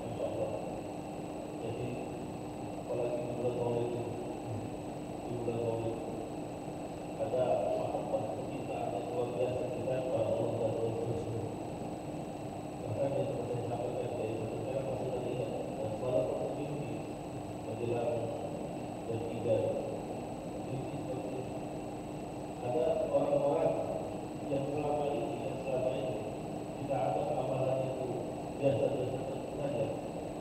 Insyaallah. Jadi apalagi di bulan Maulid ini, ada mahabbah kecintaan yang luar biasa kita kepada Allah dan Rasul. Bahkan yang seperti saya sampaikan dari sekarang masih teringat dan salah satu mimpi menjelang bertiga mimpi seperti ini. Ada orang-orang yang selama ini kita anggap amalannya itu biasa-biasa saja.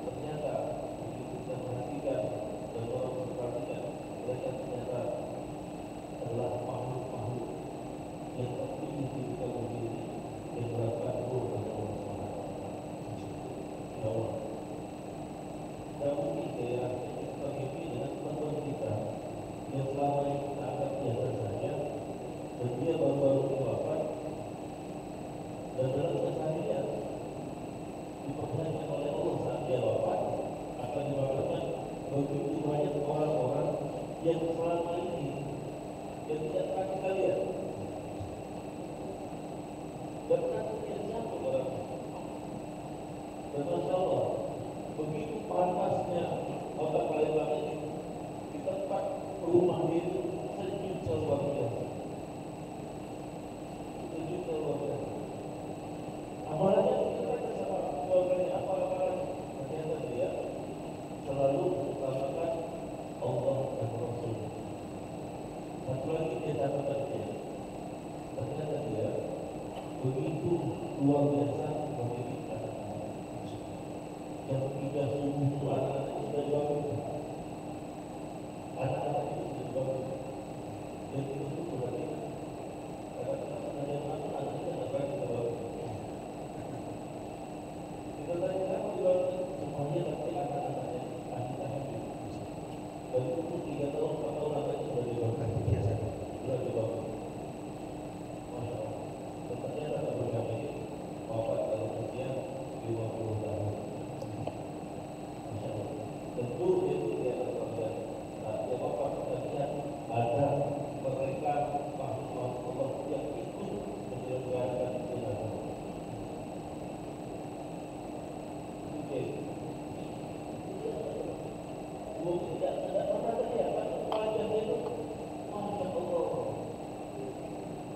Ternyata begitu kita perhatikan dan orang memperhatikan, mereka ternyata adalah makhluk-makhluk yang terpilih di muka bumi ini yang berasal dari Allah SWT. Ya Allah. Dan mungkin saya terpilih dengan teman-teman kita yang selama ini kita anggap biasa saja dan dia baru-baru ini wafat dan dalam keseharian dipertanyakan oleh Allah saat dia wafat akan dimakamkan begitu banyak orang-orang yang selama ini yang tidak pernah kita lihat dan pernah terlihat satu orang. Dan Masya Allah, begitu panasnya otak lebar ini di tempat rumah itu sejuk luar biasa. Sejuk luar biasa. Amalannya kita sama keluarganya apa-apa, ternyata dia selalu mengutamakan Allah dan Rasul. Satu lagi dia katakan dia, ternyata dia begitu luar biasa memiliki anak-anak. Yang ketiga subuh itu anak-anak sudah bangun. Anak-anak itu sudah bangun. Dan itu berarti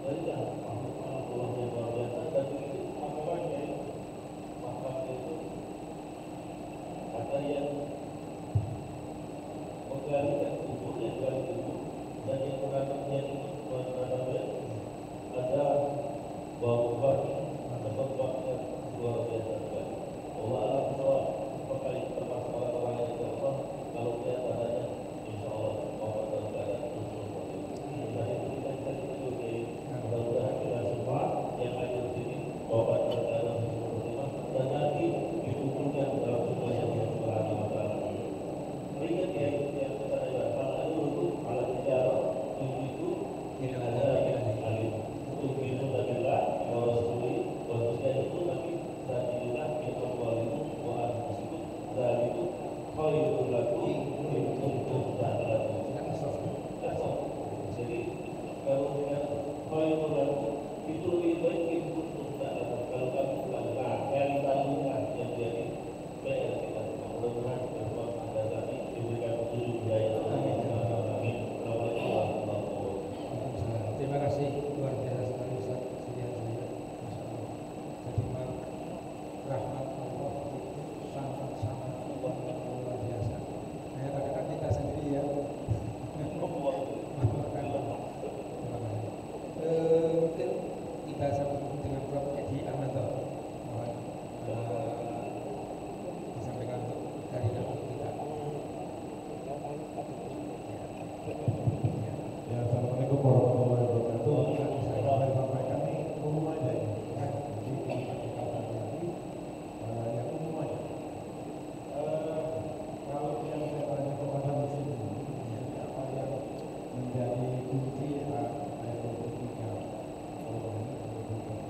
Kembalikan Allah yang luar biasa dan itu makamannya itu kata yang menggalikan kubur yang gali kubur dan yang menanamnya itu menanamnya ada bau baki atau baknya luar biasa sekali. Allah alam perkali termasuk orang-orang yang Allah kalau dia padanya insya Allah Allah dalam keadaan khusus seperti itu. Dan itu kita juga mudah-mudahan kita semua yang ada di sini Bapak dalam keadaan khusus seperti itu dan nanti dikumpulkan dalam sebuah yang berani masalah. Ingat ya yang kita ada kalau itu alat sejarah itu tidak ada alif untuk itu adalah kalau sendiri bagusnya itu tapi tadilah kita walimu wa itu dan itu khairul lakum untuk ta'lamu. Jadi kalau dengan khairul lakum itu lebih baik untuk ta'lamu. Kalau kamu bukanlah yang tanggungan yang jadi baik kita mudah-mudahan semua ada tadi diberikan petunjuk hidayah. Terima kasih luar biasa sekali Ustaz. Sekian saya. Jadi rahmat Allah itu sangat-sangat luar biasa. Hanya kadang-kadang kita sendiri ya. Mungkin kita sambung dengan Prof. Edi Armanto. Mohon disampaikan untuk dari kita. Ya, assalamualaikum warahmatullahi wabarakatuh. Saya sampaikan ini umum aja ya. Jadi kata-kata tadi yang umum aja. Kalau yang saya tanya kepada mesin ini, apa yang menjadi kunci ayat 23?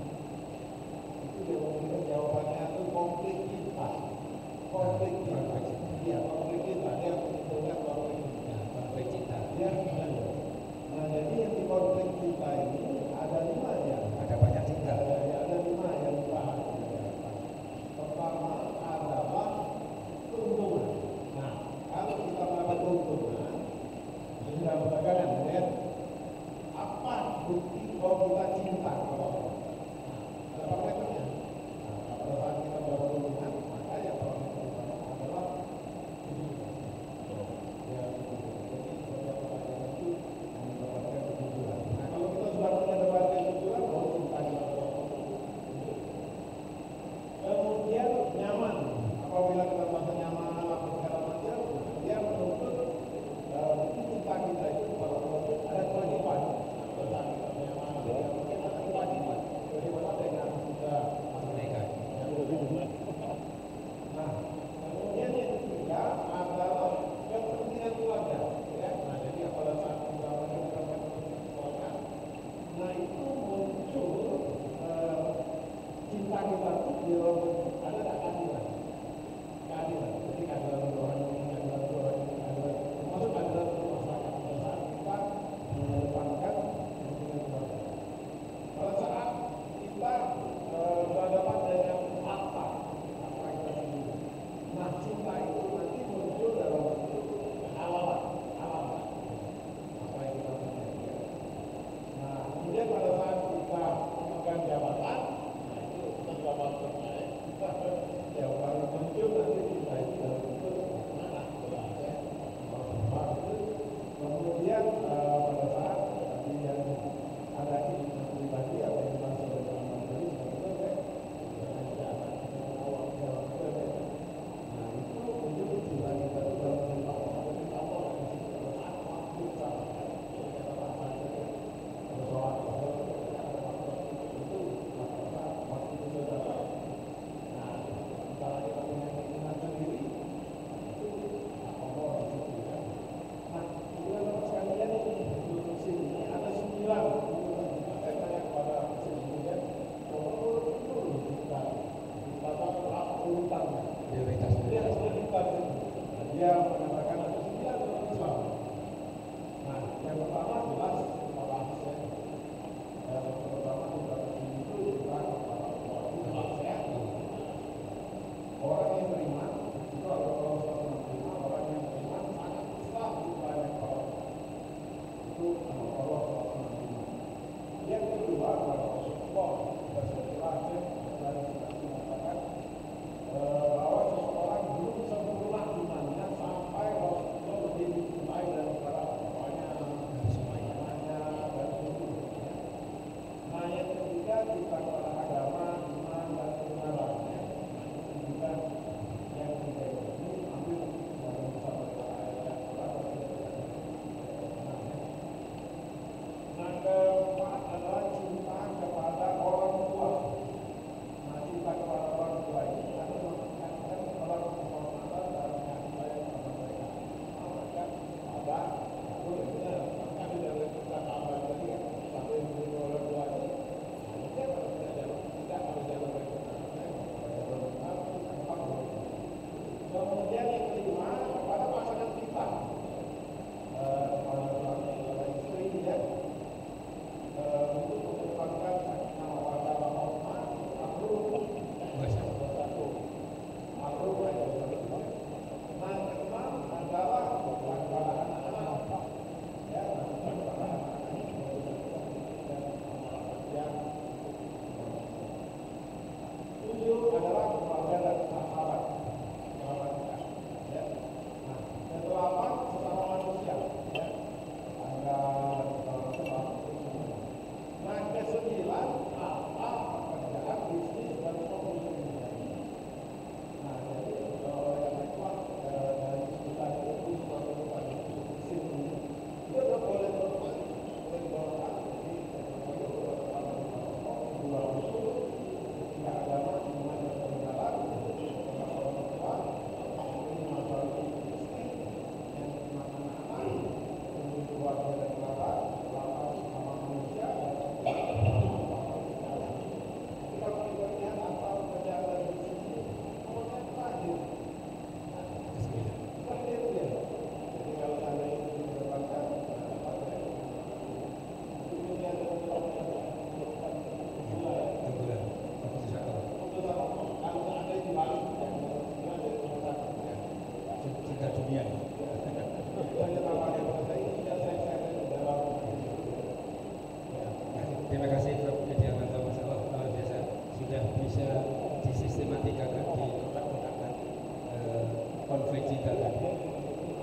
konflik cinta tadi.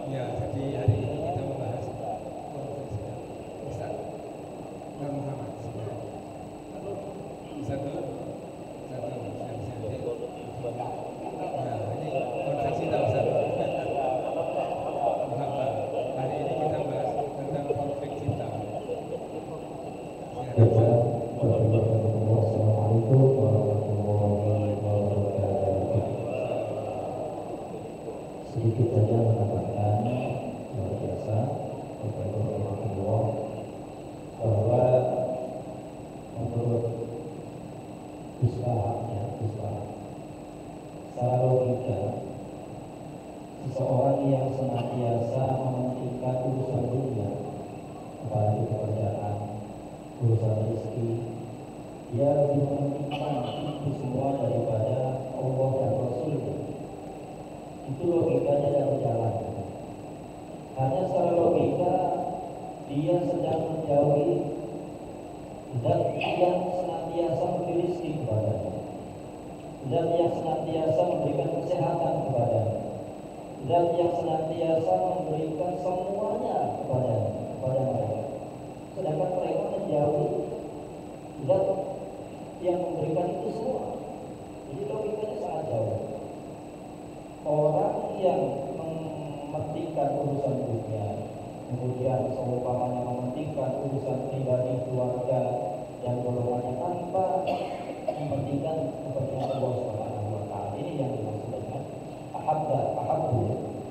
Ya, jadi hari ini kita membahas konflik cinta. Ustaz Muhammad. Satu. Nah, ini konflik cinta Ustaz. Muhammad. Hari ini kita bahas tentang konflik cinta. Assalamualaikum warahmatullahi wabarakatuh. Sedikit saja mengatakan luar biasa kepada Allah bahwa menurut Islam secara logika seseorang yang senantiasa mementingkan urusan dunia, apalagi pekerjaan, urusan rezeki, dia lebih mementingkan itu semua daripada Allah dan Rasulnya. Itu logikanya yang berjalan. Hanya secara logika dia sedang menjauhi zat yang senantiasa memberi rezeki kepadanya, zat yang senantiasa memberikan kesehatan kepadanya, zat yang senantiasa memberikan semuanya kepada mereka. Sedangkan mereka menjauhi zat yang memberikan itu semua. Jadi logikanya sangat jauh. Orang yang mementingkan urusan dunia, kemudian seumpamanya mementingkan urusan pribadi, keluarga, dan golongannya tanpa mementingkan kepentingan Allah Subhanahu wa Ta'ala. Ini yang dimaksud dengan ahabbu,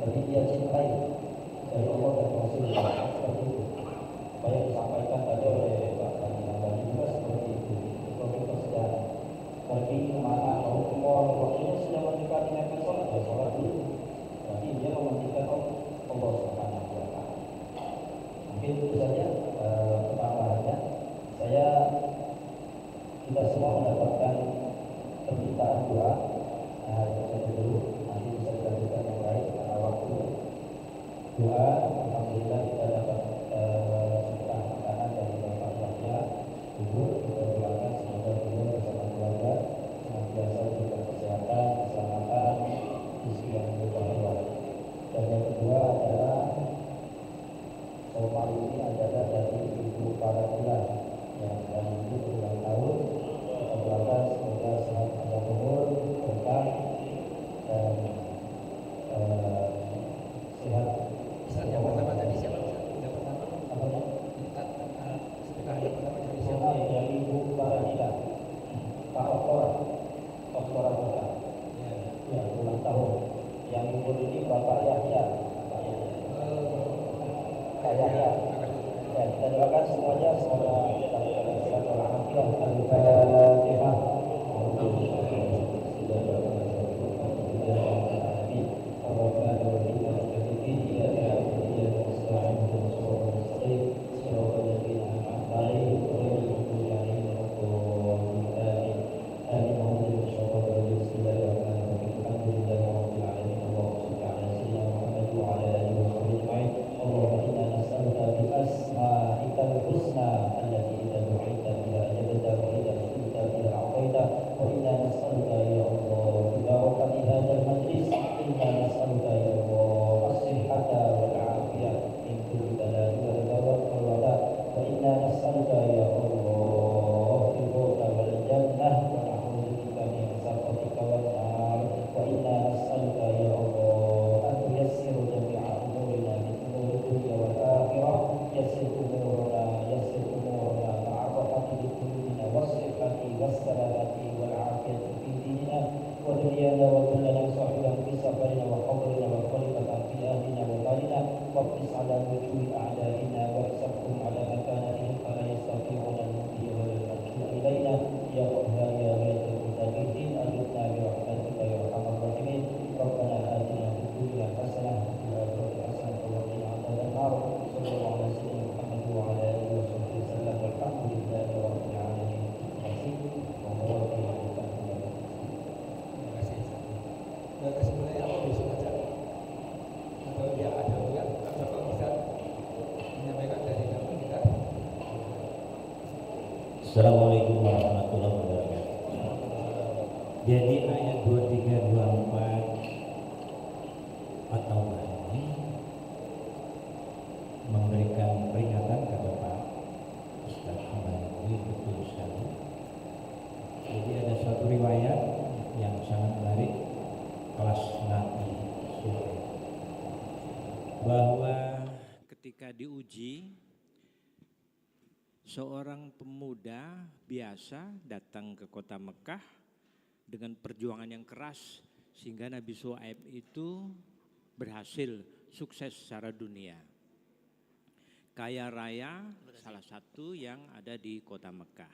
berarti dia cintai dari Allah dan Rasulullah, seperti itu. Apa yang disampaikan tadi oleh Pak Bani juga seperti itu. Logika sejarah. Pergi kemana, mau ke mall, waktunya sudah mendekati naikkan sholat, ya sholat dulu. Berarti dia mementingkan Allah Subhanahu wa Ta'ala. Mungkin itu saja pertambahannya. Kita semua mendapatkan permintaan doa. Nah, itu saja dulu. Nanti bisa dilanjutkan yang lain karena waktu. Doa, alhamdulillah kita dapat sedekah makanan dari Bapak Yahya. Ibu, kita doakan semoga beliau bersama keluarga senantiasa diberikan kesehatan, keselamatan, rezeki yang berbahagia. Dan yang kedua adalah soal ini adalah dari Ibu Paratila yang dari Ibu ulang tahun. Kita doakan semoga sehat panjang umur, berkah dan sehat. Ustaz yang pertama tadi siapa Ustaz? Yang pertama Apa ya? sedekah yang pertama dari siapa? Soal dari Ibu Paratila, Pak Oktora kita. Ya, ulang tahun. Yang Ibu ini Bapak Yahya. Pak Yahya. Ya, kita doakan semuanya semoga kita sehat walafiat. Al-Fatihah. Assalamualaikum warahmatullahi wabarakatuh. Jadi ayat 23-24 At-Taubah ini memberikan peringatan kepada Pak Ustaz Hambali, betul sekali. Jadi ada suatu riwayat yang sangat menarik kelas Nabi Suhaib, bahwa ketika diuji, seorang pemuda biasa datang ke kota Mekah dengan perjuangan yang keras sehingga Nabi Suhaib itu berhasil sukses secara dunia. Kaya raya salah satu yang ada di kota Mekah.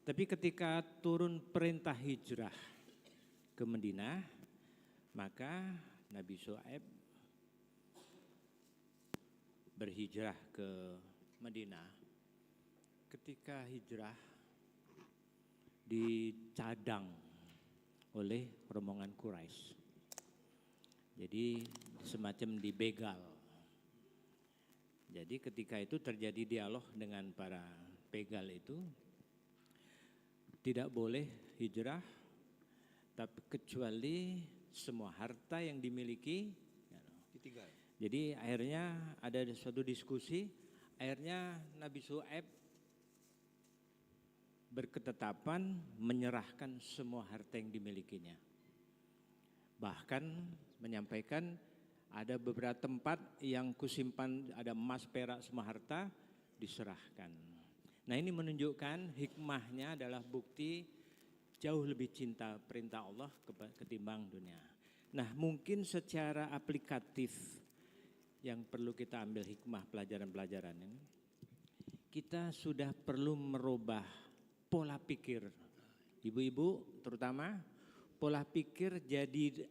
Tapi ketika turun perintah hijrah ke Madinah, maka Nabi Suhaib berhijrah ke Madinah. Ketika hijrah dicadang oleh rombongan Quraisy. Jadi semacam dibegal. Jadi ketika itu terjadi dialog dengan para begal itu, tidak boleh hijrah, tapi kecuali semua harta yang dimiliki Ditinggal. jadi akhirnya ada suatu diskusi, akhirnya Nabi Suhaib berketetapan menyerahkan semua harta yang dimilikinya. Bahkan menyampaikan ada beberapa tempat yang kusimpan ada emas, perak, semua harta diserahkan. Nah ini menunjukkan hikmahnya adalah bukti jauh lebih cinta perintah Allah ketimbang dunia. Nah mungkin secara aplikatif yang perlu kita ambil hikmah pelajaran-pelajaran ini, kita sudah perlu merubah pola pikir. Ibu-ibu terutama pola pikir jadi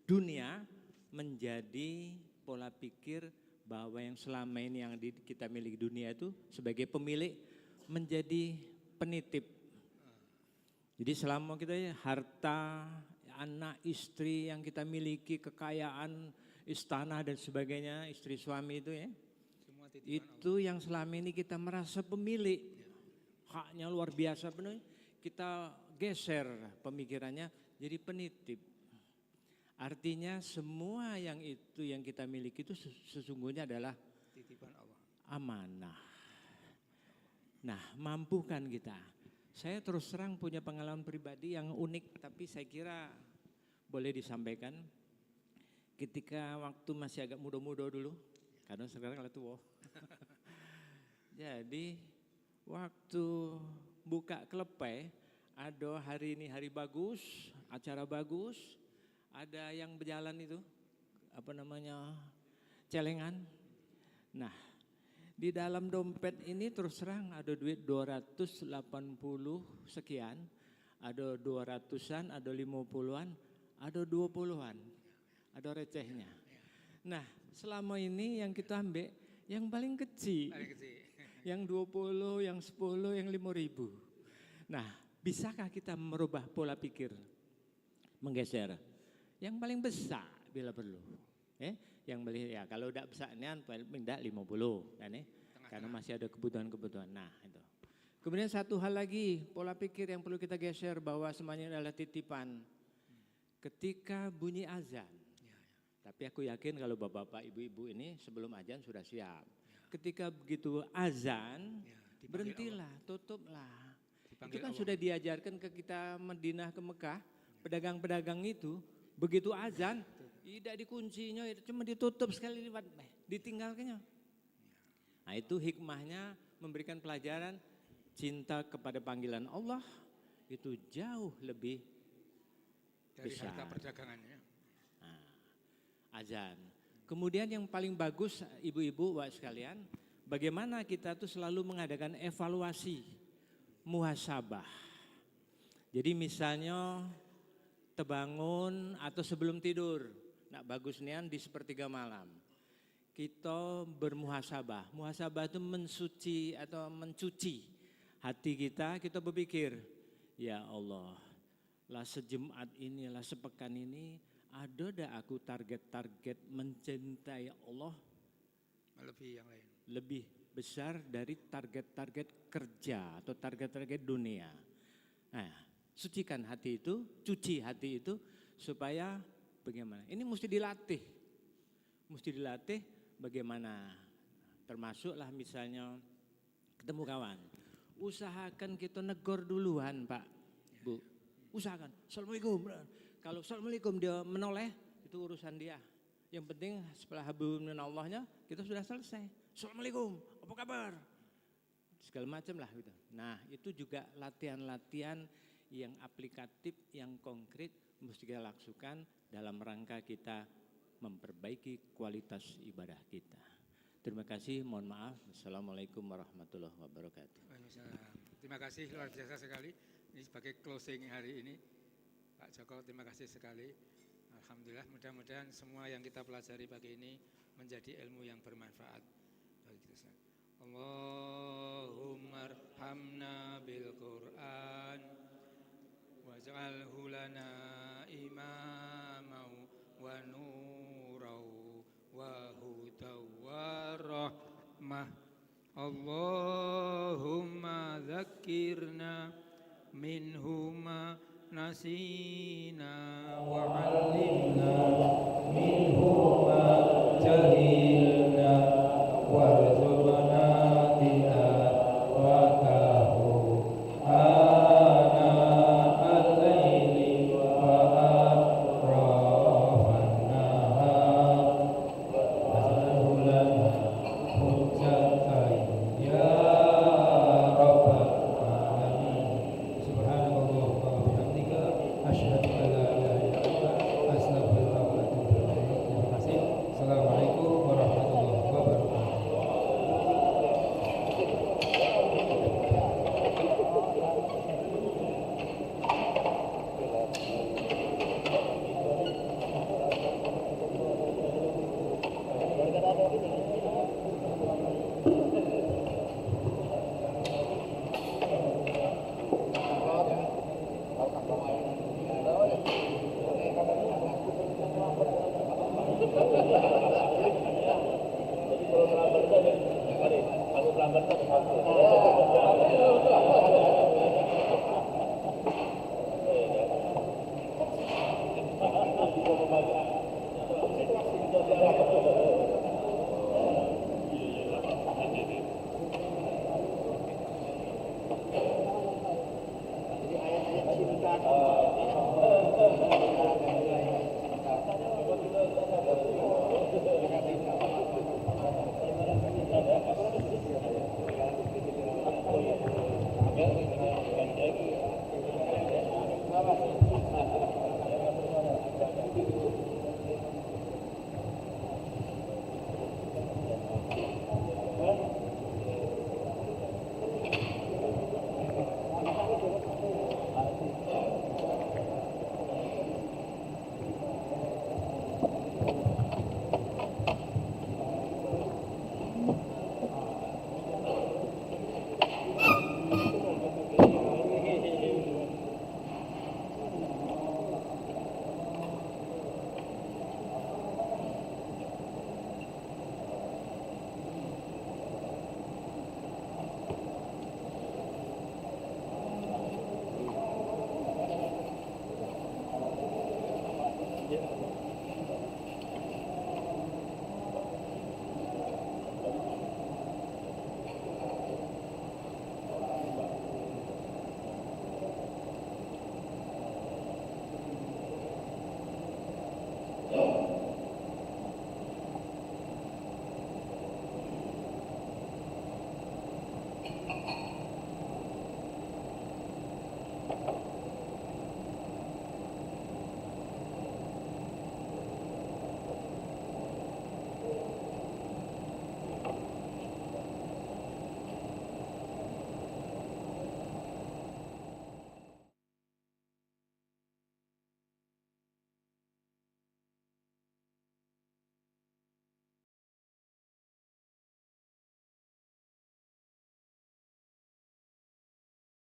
dunia menjadi pola pikir bahwa yang selama ini yang kita miliki dunia itu sebagai pemilik menjadi penitip. Jadi selama kita harta, anak, istri yang kita miliki, kekayaan, istana dan sebagainya, istri suami itu ya, itu yang selama ini kita merasa pemilik, haknya luar biasa penuh, kita geser pemikirannya jadi penitip. Artinya semua yang itu yang kita miliki itu sesungguhnya adalah Titipan Allah. amanah. Nah, mampu kan kita? Saya terus terang punya pengalaman pribadi yang unik, tapi saya kira boleh disampaikan. Ketika waktu masih agak muda-muda dulu, karena sekarang kalau tua. Jadi waktu buka Klepai, ada hari ini hari bagus, acara bagus, ada yang berjalan itu, apa namanya, celengan. Nah, di dalam dompet ini terus terang ada duit 280 sekian, ada 200-an, ada 50-an, ada 20-an, ada recehnya. Nah, selama ini yang kita ambil yang paling kecil, yang 20, yang 10, yang 5.000. Nah, bisakah kita merubah pola pikir, menggeser? Yang paling besar bila perlu. Yang beli ya kalau udah besar nian minta 50 kan karena masih ada kebutuhan-kebutuhan. Nah, itu. Kemudian satu hal lagi, pola pikir yang perlu kita geser bahwa semuanya adalah titipan. Ketika bunyi azan. Tapi aku yakin kalau bapak-bapak, ibu-ibu ini sebelum azan sudah siap. Ketika begitu azan, berhentilah, tutuplah. Itu kan sudah diajarkan ke kita Madinah ke Mekah, pedagang-pedagang itu begitu azan tidak dikuncinya, cuma ditutup sekali lipat, ditinggalkannya. Nah itu hikmahnya memberikan pelajaran cinta kepada panggilan Allah itu jauh lebih dari besar. harta perdagangannya. Nah, azan. Kemudian yang paling bagus ibu-ibu wak sekalian, bagaimana kita tuh selalu mengadakan evaluasi, muhasabah. Jadi misalnya terbangun atau sebelum tidur, nak bagus nian di sepertiga malam. Kita bermuhasabah. Muhasabah itu mensuci atau mencuci hati kita. Kita berpikir, ya Allah, lah sejumat ini, lah sepekan ini, ada dah aku target-target mencintai Allah Melebihi yang lain. lebih besar dari target-target kerja atau target-target dunia. Nah, sucikan hati itu, cuci hati itu supaya bagaimana? Ini mesti dilatih. mesti dilatih bagaimana. Termasuklah misalnya ketemu kawan. Usahakan kita negor duluan Pak, Bu. Usahakan. Assalamualaikum. Kalau Assalamualaikum dia menoleh, itu urusan dia. Yang penting setelah habibun Allahnya kita sudah selesai. Assalamualaikum, apa kabar? Segala macam lah gitu. Nah itu juga latihan-latihan yang aplikatif, yang konkret mesti kita lakukan dalam rangka kita memperbaiki kualitas ibadah kita. Terima kasih, mohon maaf. Assalamualaikum warahmatullahi wabarakatuh. Terima kasih, luar biasa sekali. Ini sebagai closing hari ini. Pak Joko, terima kasih sekali. Alhamdulillah, mudah-mudahan semua yang kita pelajari pagi ini menjadi ilmu yang bermanfaat bagi kita semua. Allahumma arhamna bil Qur'an waj'alhu lana imamau wa nurau wa hudaw wa rahmah. Allahumma dzakirna minhuma nasina wa 'allimna minhuma jahilna warzuqna tilawatahu ana al-laili wa atrafan nahar waj'alhu lana hujjatan ya rabbal alamin. Subhanallah wa bihamdika asyhadu an la ilaha illa anta astaghfiruka wa atubu ilaik. Terima kasih. Assalamualaikum warahmatullahi wabarakatuh. Cinta